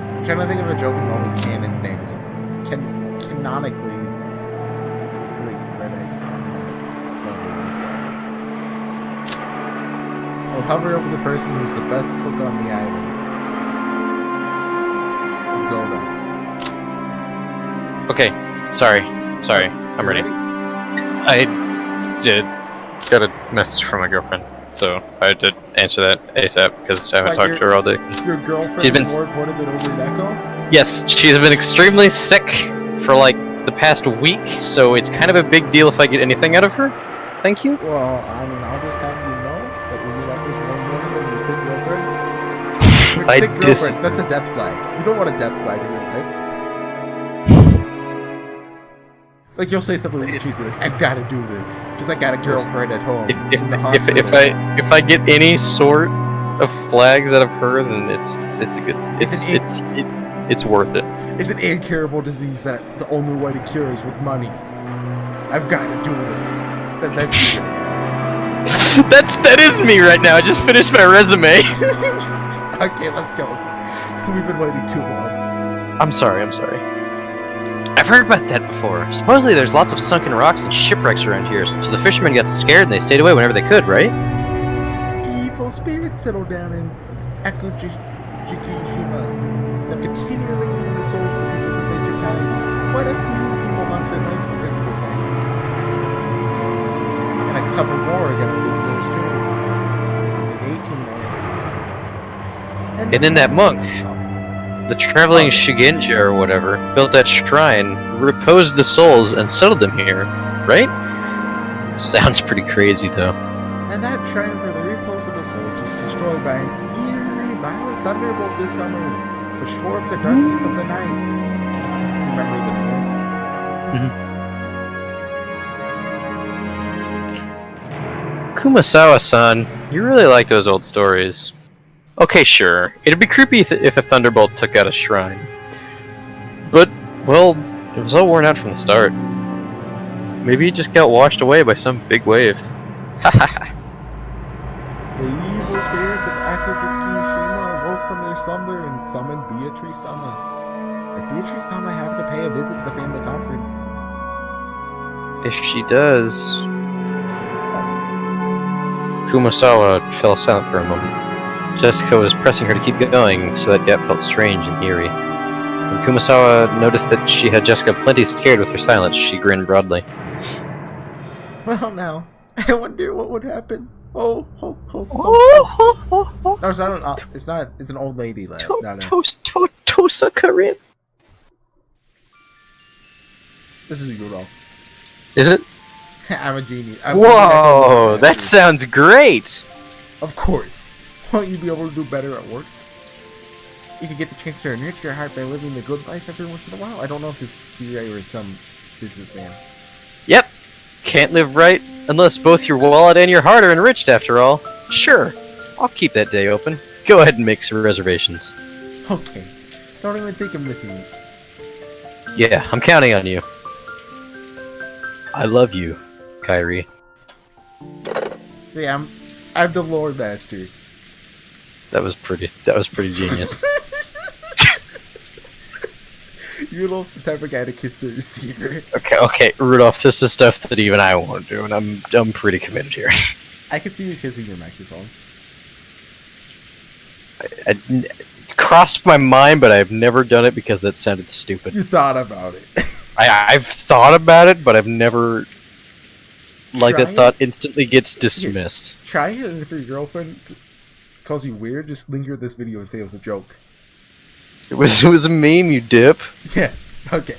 I'm trying to think of a joke involving Canon's name, like, canonically, but I'm not clever, so. I'll hover over the person who's the best cook on the island. Let's go, though. Okay, sorry, I'm ready. I did got a message from my girlfriend, so I had to answer that ASAP because I haven't talked to her all day. Your girlfriend is more important than Umineko? Yes, she's been extremely sick for like the past week, so it's kind of a big deal if I get anything out of her. Thank you. Well, I mean, I'll just have you know that Umineko's more important than your sick girlfriend. Your sick girlfriends, that's a death flag. You don't want a death flag in your life. Like, you'll say something like, I've got to do this because I got a girlfriend at home in the hospital. If I get any sort of flags out of her, then it's a good it's worth it. It's an incurable disease that the only way to cure is with money. I've got to do this. That is me right now. I just finished my resume. Okay, let's go. We've been waiting too long. I'm sorry. I've heard about that before. Supposedly there's lots of sunken rocks and shipwrecks around here, so the fishermen got scared and they stayed away whenever they could, right? Evil spirits settle down in Akujikishima that continually eating the souls of the people since ancient times. What a few people lost their lives because of this act. And a couple more are gonna lose theirs too. And 18 more. And then that monk, the traveling Shigenja or whatever, built that shrine, reposed the souls, and settled them here, right? Sounds pretty crazy, though. And that shrine for the repose of the souls was destroyed by an eerie, violent thunderbolt this summer, which tore up the darkness of the night. Remember the name? Kumasawa-san, you really like those old stories. Okay, sure. It'd be creepy if a thunderbolt took out a shrine. But, well, it was all worn out from the start. Maybe it just got washed away by some big wave. Hahaha. The evil spirits of Akujikishima awoke from their slumber and summoned Beatrice-sama. If Beatrice-sama happened to pay a visit to the family conference. If she does... Kumasawa fell silent for a moment. Jessica was pressing her to keep going, so that gap felt strange and eerie. When Kumasawa noticed that she had Jessica plenty scared with her silence, she grinned broadly. Well, now, I wonder what would happen. Oh. No, it's not it's an old lady laugh. Tosa Karin. This is Euro. Is it? I'm a genius. Whoa, that sounds great! Of course. Won't you be able to do better at work? You can get the chance to enrich your heart by living the good life every once in a while. I don't know if this Kirei or some businessman. Yep. Can't live right unless both your wallet and your heart are enriched, after all. Sure. I'll keep that day open. Go ahead and make some reservations. Okay. Don't even think of missing me. Yeah, I'm counting on you. I love you, Kyrie. See, I'm the Lord Master. That was pretty genius. You're the type of guy to kiss the receiver. Okay, Rudolph, this is stuff that even I want to do, and I'm pretty committed here. I can see you kissing your microphone. It crossed my mind, but I've never done it because that sounded stupid. You thought about it. I've thought about it, but I've never... Like, Try that thought it. instantly gets dismissed. Here, try it, and if your girlfriend calls you weird, just link this video and say it was a joke. It was a meme, you dip. Yeah, okay.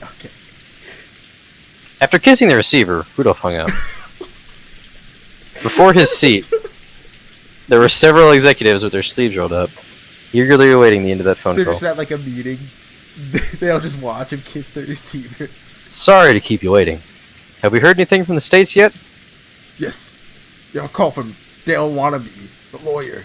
After kissing the receiver, Rudolph hung up. Before his seat, there were several executives with their sleeves rolled up, eagerly awaiting the end of that phone They're call. just at like a meeting. They'll just watch him kiss the receiver. Sorry to keep you waiting. Have we heard anything from the States yet? Yes. They have a call from Dale Wannabe, the lawyer.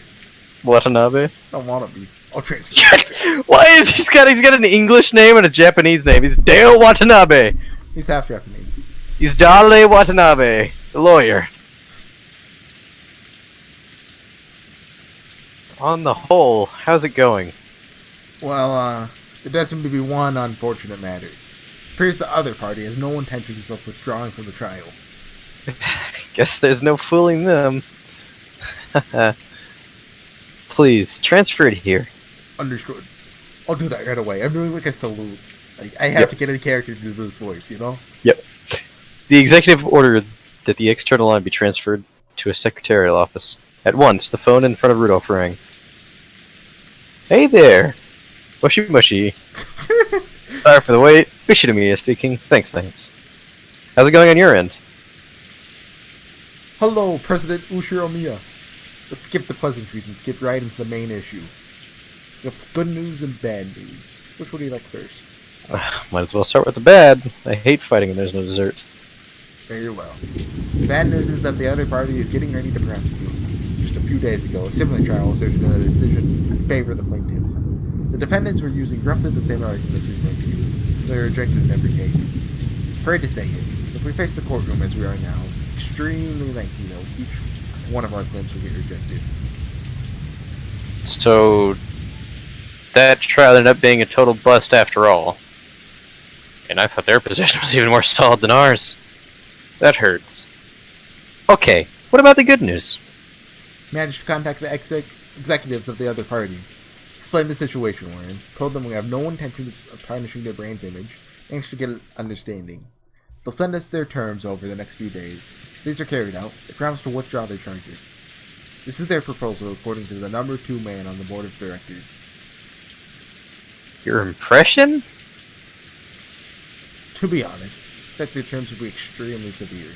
Watanabe? Don't Wannabe. I'll transfer. Why is he's got an English name and a Japanese name? He's Dale Watanabe. He's half Japanese. He's Dale Watanabe, the lawyer. On the whole, how's it going? Well, there does seem to be one unfortunate matter. It appears the other party has no intentions of withdrawing from the trial. Guess there's no fooling them. Please, transfer it here. Understood. I'll do that right away. I'm doing like a salute. Like, I have to get a character to do this voice, you know? Yep. The executive ordered that the external line be transferred to a secretarial office. At once, the phone in front of Rudolph rang. Hey there! Mushy mushy. Sorry for the wait. Ishida speaking. Thanks. How's it going on your end? Hello, President Ushiromiya. Let's skip the pleasantries and get right into the main issue. We have good news and bad news. Which one do you like first? Might as well start with the bad. I hate fighting and there's no dessert. Very well. Bad news is that the other party is getting ready to prosecute. Just a few days ago, a similar trial was issued in a decision in favor of the plaintiff. The defendants were using roughly the same arguments we were going to use. They were rejected in every case. Afraid to say it, if we face the courtroom as we are now, it's extremely likely that each one of our claims will get rejected. So, that trial ended up being a total bust after all. And I thought their position was even more solid than ours. That hurts. Okay, what about the good news? Managed to contact the executives of the other party. Explained the situation we're in. Told them we have no intentions of tarnishing their brand's image. Managed to get an understanding. They'll send us their terms over the next few days. If these are carried out, they promise to withdraw their charges. This is their proposal according to the number 2 man on the board of directors. Your impression? To be honest, that their terms will be extremely severe.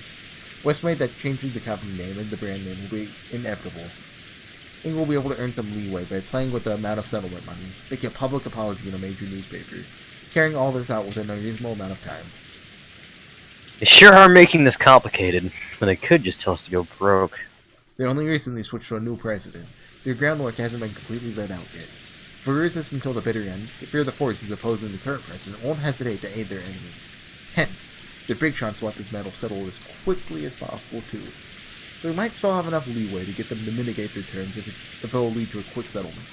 West made that changing the company name and the brand name will be inevitable. I think we'll be able to earn some leeway by playing with the amount of settlement money, making a public apology in a major newspaper, carrying all this out within a reasonable amount of time. They sure are making this complicated, when they could just tell us to go broke. They only recently switched to a new president. Their groundwork hasn't been completely laid out yet. If we resist until the bitter end, the fear the forces opposing the current president won't hesitate to aid their enemies. Hence, the big shots want this matter settled as quickly as possible too. So we might still have enough leeway to get them to mitigate their terms if it will lead to a quick settlement.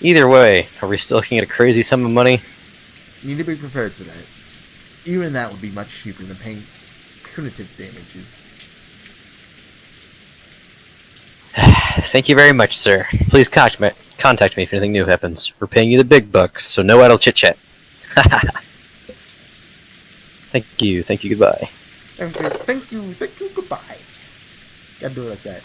Either way, are we still looking at a crazy sum of money? You need to be prepared for that. Even that would be much cheaper than paying punitive damages. Thank you very much, sir. Please contact me if anything new happens. We're paying you the big bucks, so no idle chit-chat. Thank you, goodbye. Thank you, goodbye. Gotta do it like that.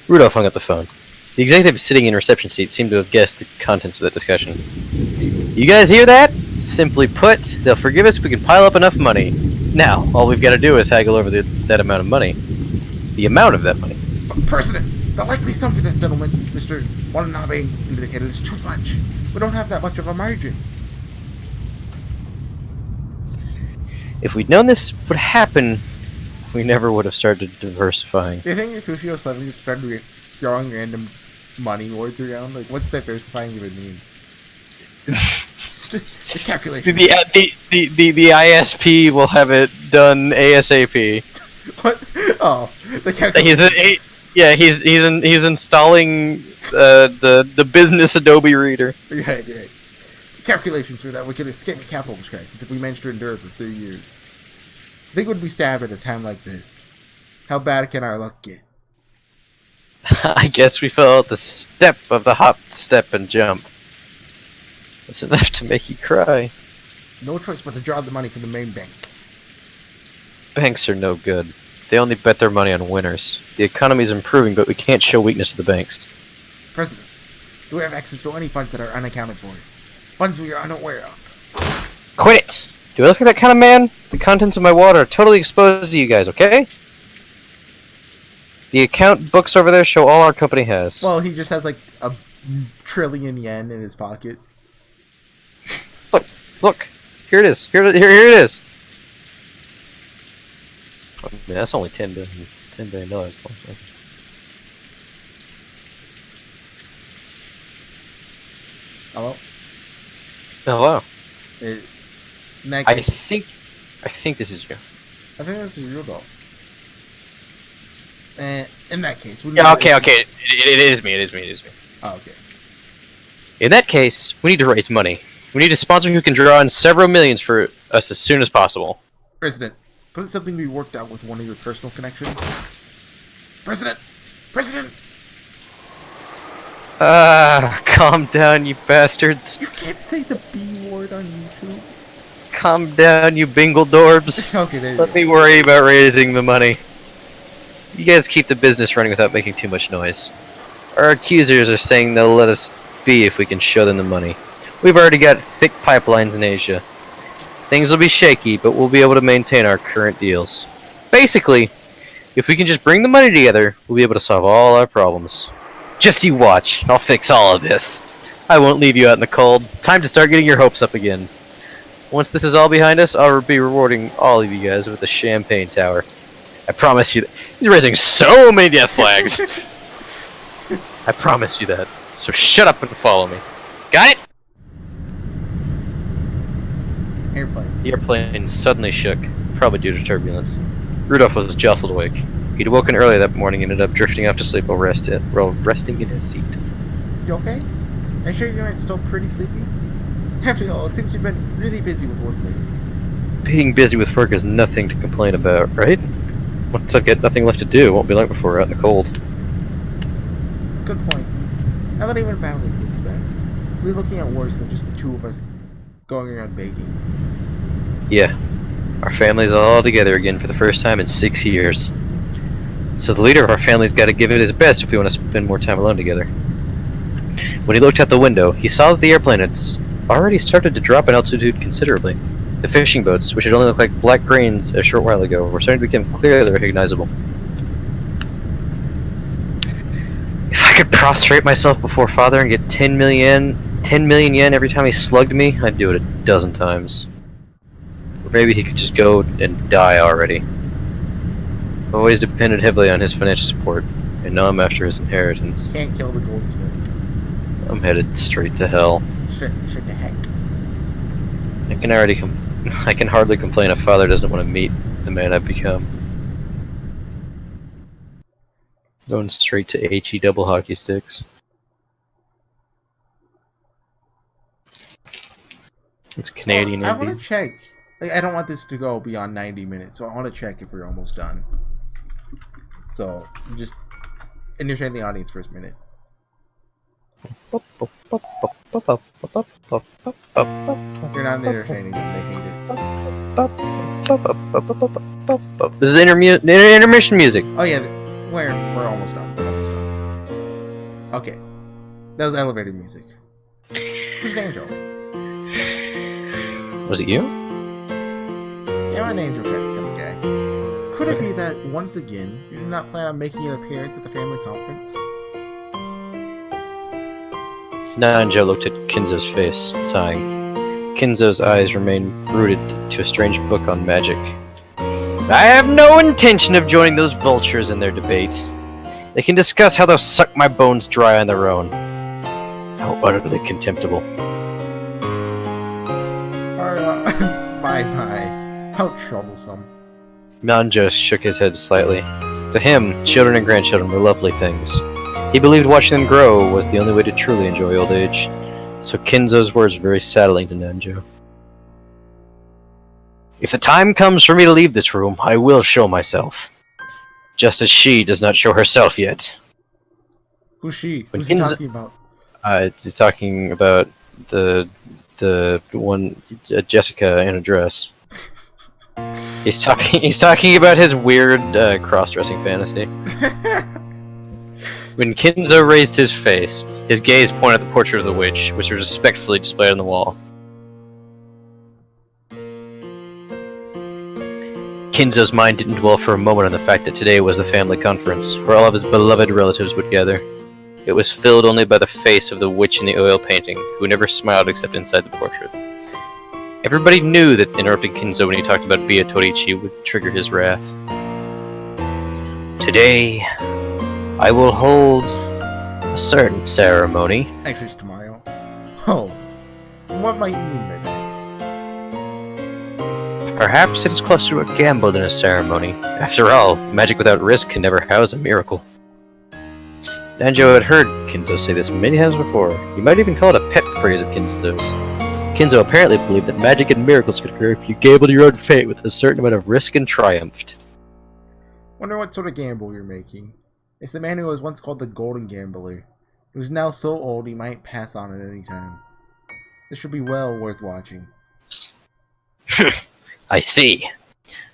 Rudolph hung up the phone. The executive sitting in reception seat seemed to have guessed the contents of that discussion. You guys hear that? Simply put, they'll forgive us if we can pile up enough money. Now, all we've got to do is haggle over that amount of money. The amount of that money. But President, the likely sum for this settlement, Mr. Watanabe indicated, is too much. We don't have that much of a margin. If we'd known this would happen, we never would have started diversifying. Do you think Yakushio suddenly just started throwing random money words around? Like, what's diversifying even mean? The calculation. The ISP will have it done ASAP. What? Oh, the calculation. He's installing the business Adobe Reader. You're right. Calculations for that we could escape a capital crisis if we managed to endure for 3 years. I think we'd be stabbed at a time like this. How bad can our luck get? I guess we fell at the step of the hop, step, and jump. That's enough to make you cry. No choice but to draw the money from the main bank. Banks are no good. They only bet their money on winners. The economy's improving, but we can't show weakness to the banks. President, do we have access to any funds that are unaccounted for? Funds we are unaware of. Quit it! Do I look like that kind of man? The contents of my wallet are totally exposed to you guys, okay? The account books over there show all our company has. Well, he just has like a trillion yen in his pocket. Look! Here it is. Here it is. I mean, that's only $10 billion. Hello? Hello. I think this is you. I think this is real though. In that case, okay. It is me. Oh, okay. In that case, we need to raise money. We need a sponsor who can draw in several millions for us as soon as possible. President, couldn't something be worked out with one of your personal connections? President! Calm down, you bastards. You can't say the B word on YouTube. Calm down, you bingledorbs. Okay, there you Let me worry about raising the money. You guys keep the business running without making too much noise. Our accusers are saying they'll let us be if we can show them the money. We've already got thick pipelines in Asia. Things will be shaky, but we'll be able to maintain our current deals. Basically, if we can just bring the money together, we'll be able to solve all our problems. Just you watch. I'll fix all of this. I won't leave you out in the cold. Time to start getting your hopes up again. Once this is all behind us, I'll be rewarding all of you guys with the champagne tower. I promise you that. He's raising so many death flags. I promise you that. So shut up and follow me. Got it? Airplane. The airplane suddenly shook, probably due to turbulence. Rudolph was jostled awake. He'd woken early that morning and ended up drifting off to sleep while resting in his seat. You okay? Are you sure you aren't still pretty sleepy? After all, it seems you've been really busy with work lately. Being busy with work is nothing to complain about, right? Once I get nothing left to do, it won't be long before we're out in the cold. Good point. Now that even family gets back, we're looking at worse than just the two of us going around begging. Yeah. Our family's all together again for the first time in 6 years. So the leader of our family's got to give it his best if we want to spend more time alone together. When he looked out the window, he saw that the airplane had already started to drop in altitude considerably. The fishing boats, which had only looked like black grains a short while ago, were starting to become clearly recognizable. If I could prostrate myself before Father and get 10 million yen every time he slugged me, I'd do it a dozen times. Or maybe he could just go and die already. I've always depended heavily on his financial support, and now I'm after his inheritance. You can't kill the goldsmith. I'm headed straight to hell. Straight to heck. I can hardly complain if Father doesn't want to meet the man I've become. Going straight to HE double hockey sticks. It's Canadian. I want to check. Like, I don't want this to go beyond 90 minutes, so I want to check if we're almost done. So, just entertain the audience for a minute. You're not entertaining them, they hate it. This is intermission music. Oh yeah, we're almost done. Okay, that was elevator music. Who's an angel? Was it you? Yeah, I'm an angel guy. Could it be that once again you did not plan on making an appearance at the family conference? Nanjo looked at Kinzo's face, sighing. Kinzo's eyes remained rooted to a strange book on magic. I have no intention of joining those vultures in their debate. They can discuss how they'll suck my bones dry on their own. How utterly contemptible. My. How troublesome. Nanjo shook his head slightly. To him, children and grandchildren were lovely things. He believed watching them grow was the only way to truly enjoy old age. So Kinzo's words were very saddening to Nanjo. If the time comes for me to leave this room, I will show myself. Just as she does not show herself yet. Who's she? When Who's he talking about? He's talking about the one Jessica in a dress. He's talking about his weird cross-dressing fantasy. When Kinzo raised his face, his gaze pointed at the portrait of the witch, which was respectfully displayed on the wall. Kinzo's mind didn't dwell for a moment on the fact that today was the family conference, where all of his beloved relatives would gather. It was filled only by the face of the witch in the oil painting, who never smiled except inside the portrait. Everybody knew that interrupting Kinzo when he talked about Toriichi would trigger his wrath. Today, I will hold a certain ceremony. Actually, it's tomorrow. Oh, what might you mean by that? Perhaps it is closer to a gamble than a ceremony. After all, magic without risk can never house a miracle. Nanjo had heard Kinzo say this many times before. You might even call it a pet phrase of Kinzo's. Kinzo apparently believed that magic and miracles could occur if you gambled your own fate with a certain amount of risk and triumphed. Wonder what sort of gamble you're making. It's the man who was once called the Golden Gambler, who's now so old he might pass on at any time. This should be well worth watching. I see.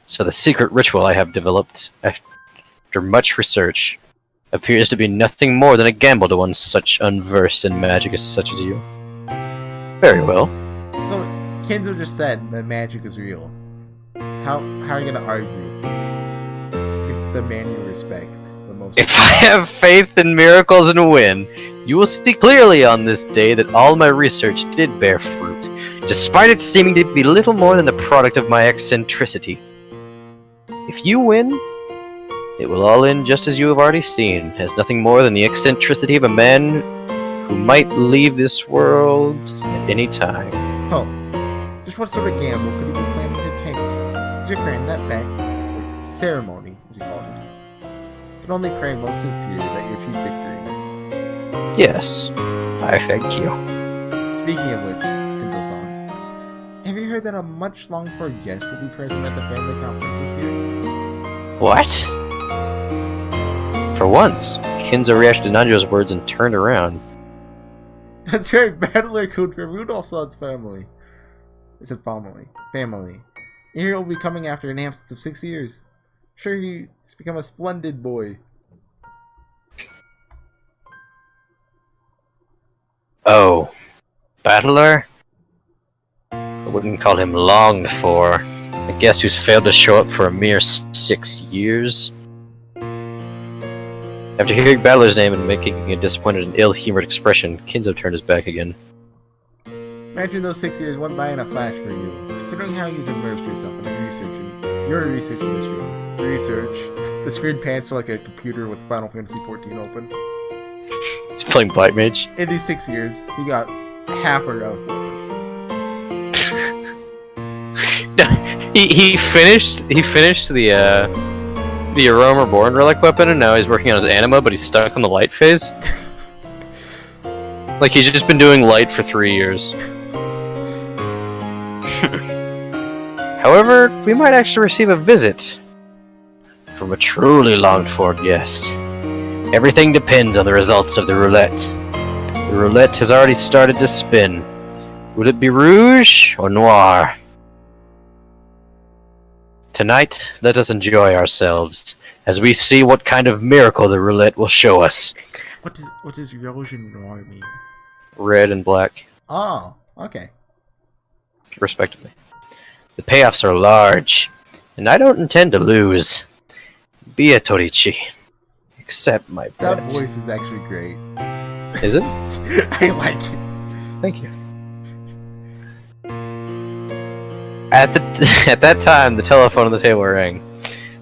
So the secret ritual I have developed, after much research, appears to be nothing more than a gamble to one such unversed in magic as such as you. Very well. So, Kinzo just said that magic is real. How are you gonna argue? It's the man you respect the most. If I have faith in miracles and win, you will see clearly on this day that all my research did bear fruit, despite it seeming to be little more than the product of my eccentricity. If you win, it will all end just as you have already seen, as nothing more than the eccentricity of a man who might leave this world at any time. Oh, just what sort of gamble could he be planning to take? Is your friend that bet, or ceremony, as you called it? I can only pray most sincerely that you achieve victory. Yes, I thank you. Speaking of which, Kinzo-san, have you heard that a much longed-for guest will be present at the family conference this year? What? For once, Kinzo reacted to Nanjo's words and turned around. That's right, Battler code for Rudolph-san's family. It's a family. Here will be coming after an absence of 6 years. Sure, he's become a splendid boy. Oh, Battler? I wouldn't call him longed for. A guest who's failed to show up for a mere 6 years. After hearing Battler's name and making a disappointed and ill-humored expression, Kinzo turned his back again. Imagine those 6 years went by in a flash for you, considering how you've immersed yourself in your research in this room. The screen pans to like a computer with Final Fantasy XIV open. He's playing Blight Mage. In these 6 years, you got half a row. he finished the Aroma Born relic weapon, and now he's working on his anima, but he's stuck on the light phase. Like he's just been doing light for 3 years. However, we might actually receive a visit from a truly longed-for guest. Everything depends on the results of the roulette. The roulette has already started to spin. Will it be rouge or noir? Tonight, let us enjoy ourselves as we see what kind of miracle the roulette will show us. What does rouge and noir mean? Red and black. Oh, okay. Respectively. The payoffs are large, and I don't intend to lose. Be a Toriichi. Accept my bet. That voice is actually great. Is it? I like it. Thank you. At that time, the telephone on the table rang.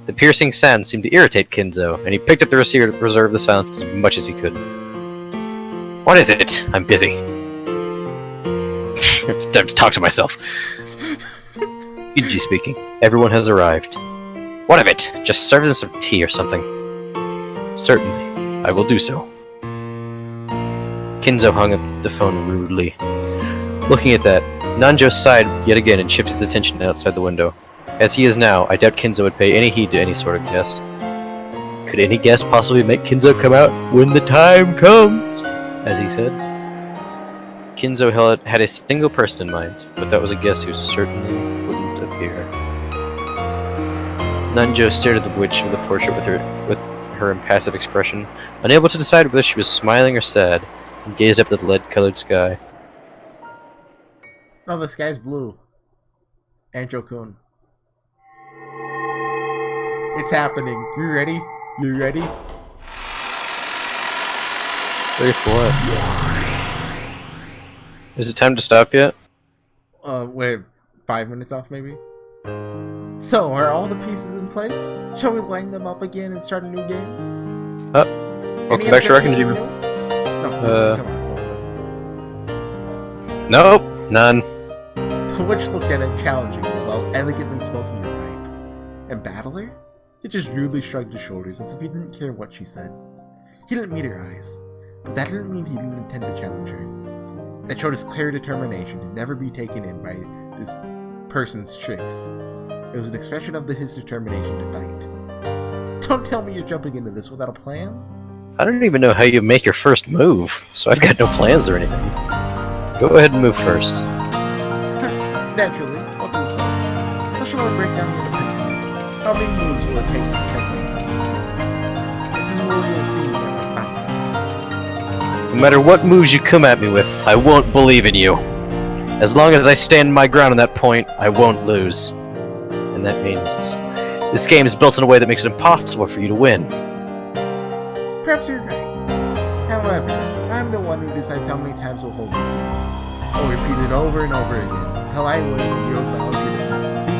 The piercing sound seemed to irritate Kinzo, and he picked up the receiver to preserve the silence as much as he could. What is it? I'm busy. Time to talk to myself. Luigi speaking. Everyone has arrived. What of it? Just serve them some tea or something. Certainly, I will do so. Kinzo hung up the phone rudely. Looking at that, Nanjo sighed yet again and shifted his attention outside the window. As he is now, I doubt Kinzo would pay any heed to any sort of guest. Could any guest possibly make Kinzo come out when the time comes? As he said. Kinzo had a single person in mind, but that was a guest who certainly wouldn't appear. Nanjo stared at the witch of the portrait with her impassive expression, unable to decide whether she was smiling or sad, and gazed up at the lead-colored sky. No, the sky's blue. Anjo-kun. It's happening. You ready? You ready? Ready for what? Is it time to stop yet? Wait, 5 minutes off maybe? So, are all the pieces in place? Shall we line them up again and start a new game? Welcome back to Wrecking Dream. No, come on. Nope, none. The witch looked at him challengingly while elegantly smoking her pipe. And Battler? He just rudely shrugged his shoulders as if he didn't care what she said. He didn't meet her eyes, but that didn't mean he didn't intend to challenge her. That showed his clear determination to never be taken in by this person's tricks. It was an expression of his determination to fight. Don't tell me you're jumping into this without a plan? I don't even know how you make your first move, so I've got no plans or anything. Go ahead and move first. Naturally, what do you say? How shall I break down your defenses? How many moves will it take to checkmate? This is where you'll see me at my finest. No matter what moves you come at me with, I won't believe in you. As long as I stand my ground on that point, I won't lose. And that means this game is built in a way that makes it impossible for you to win. Perhaps you're right. However, I'm the one who decides how many times we'll hold this game. I'll repeat it over and over again, until I win and you acknowledge your dependency.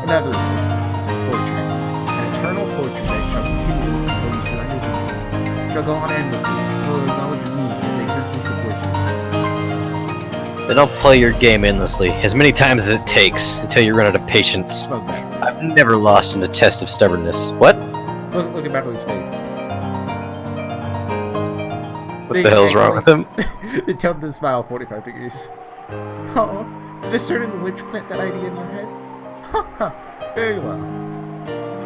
In other words, this is torture. An eternal torture that shall continue until you surrender to me. Shall go on endlessly until you acknowledge me and the existence of witches. Then I'll play your game endlessly, as many times as it takes, until you run out of patience. Smoke back. I've never lost in the test of stubbornness. What? Look at Battler's face. What the hell's wrong with him? It tilted the smile 45 degrees. Oh, did a certain witch plant that idea in your head? Ha! Very well.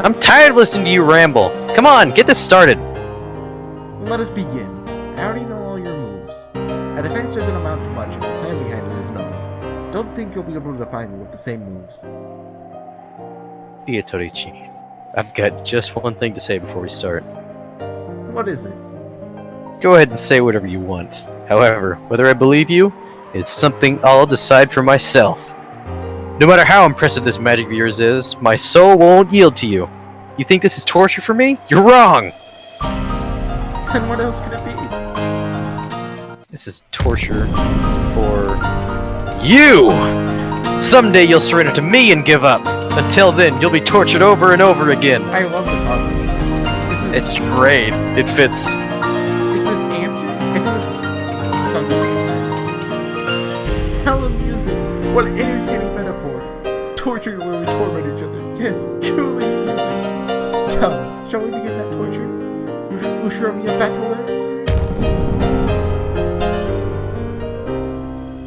I'm tired of listening to you ramble. Come on, get this started. Let us begin. I already know all your moves. A defense doesn't amount to much if the plan behind it is known. Don't think you'll be able to define me with the same moves. Torichi, I've got just one thing to say before we start. What is it? Go ahead and say whatever you want. However, whether I believe you, it's something I'll decide for myself. No matter how impressive this magic of yours is, my soul won't yield to you. You think this is torture for me? You're wrong! Then what else could it be? This is torture for you! Someday you'll surrender to me and give up. Until then, you'll be tortured over and over again. I love this song. It's great. It fits. Is this answer? I think this is song called Answer. How amusing! What an entertaining metaphor. Torture where we torment each other. Yes, truly amusing. Come, shall we begin that torture? Ushurami a battler?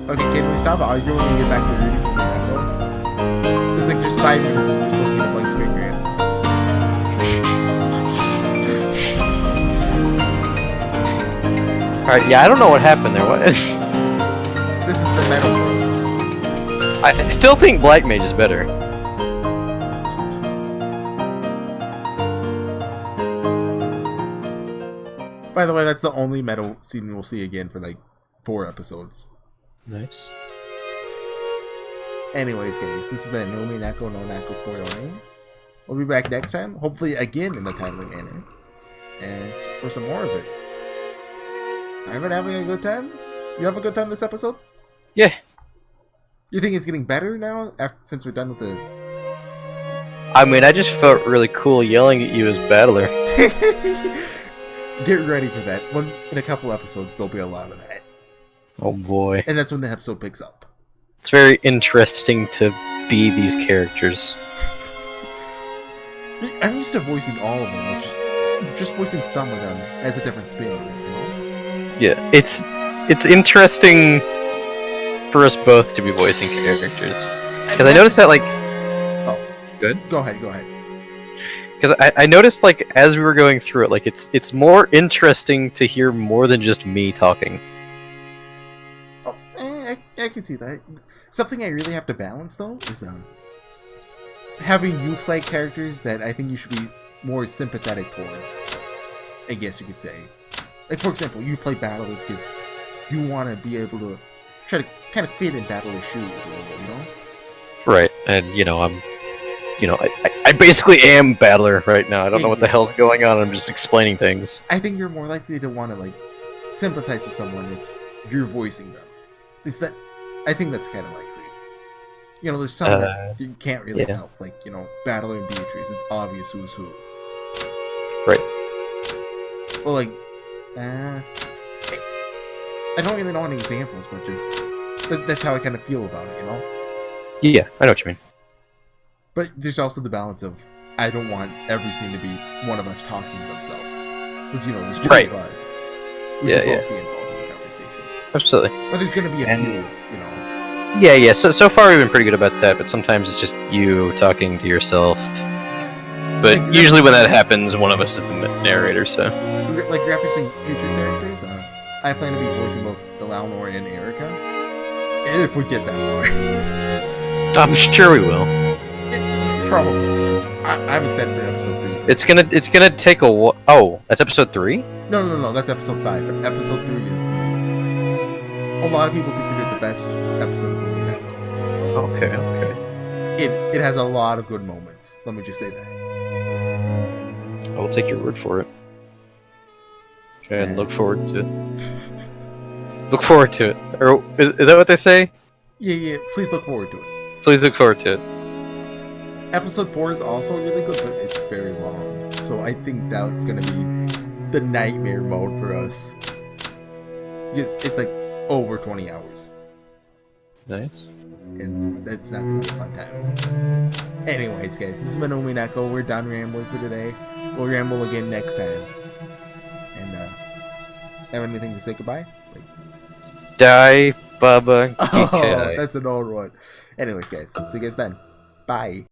Okay, can we stop arguing and get back to reading Umineko? It's like just 5 minutes of just looking at a blank screen, Grant. Alright, yeah, I don't know what happened there. What is... This is the metaphor. I still think Black Mage is better. By the way, that's the only metal scene we'll see again for like 4 episodes. Nice. Anyways, guys, this has been Umineko no Naku Koyoe. We'll be back next time, hopefully again in a timely manner, and for some more of it. I've been having a good time. You have a good time this episode? Yeah. You think it's getting better now since we're done with the... I mean, I just felt really cool yelling at you as Battler. Get ready for that. In a couple episodes, there'll be a lot of that. Oh boy. And that's when the episode picks up. It's very interesting to be these characters. I'm used to voicing all of them, which just voicing some of them has a different spin on it, you know? Yeah, it's interesting for us both to be voicing characters. Because I noticed that, like... Oh. Good? Go ahead. Because I noticed, like, as we were going through it, like, it's more interesting to hear more than just me talking. Oh, I can see that. Something I really have to balance, though, is having you play characters that I think you should be more sympathetic towards, I guess you could say. Like, for example, you play Battler because you want to be able to try to kind of fit in Battler's shoes a little, you know? Right, and, I basically am Battler right now. I don't know what the hell's going on. I'm just explaining things. I think you're more likely to want to, like, sympathize with someone if you're voicing them. Is that? I think that's kind of likely. You know, there's some that you can't really help, like, Battler and Beatrice. It's obvious who's who. Right. Well, like, I don't really know any examples, but just that's how I kind of feel about it, you know? Yeah, I know what you mean. But there's also the balance of I don't want every scene to be one of us talking to themselves. Because, there's two of us. We should both be involved in the conversations. Absolutely. But there's going to be a few, Yeah. So far we've been pretty good about that, but sometimes it's just you talking to yourself. But like, usually when that happens, one of us is the narrator, so... Like referencing future characters, I plan to be voicing both Delalnor and Erica. And if we get that far. I'm sure we will. Probably. I'm excited for episode 3. It's gonna take a while. Oh, that's episode 3? No, that's episode 5. But episode 3 is a lot of people consider it the best episode of Umineko. Okay. It has a lot of good moments. Let me just say that. I will take your word for it. And look forward to it. Look forward to it. Or is that what they say? Yeah. Please look forward to it. Please look forward to it. Episode 4 is also really good, but it's very long. So I think that's gonna be the nightmare mode for us. It's like over 20 hours. Nice. And that's not gonna be a fun time. Anyways, guys, this has been Umineko. We're done rambling for today. We'll ramble again next time. And have anything to say goodbye? Die, Baba. Oh, that's an old one. Anyways, guys, see you guys then. Bye.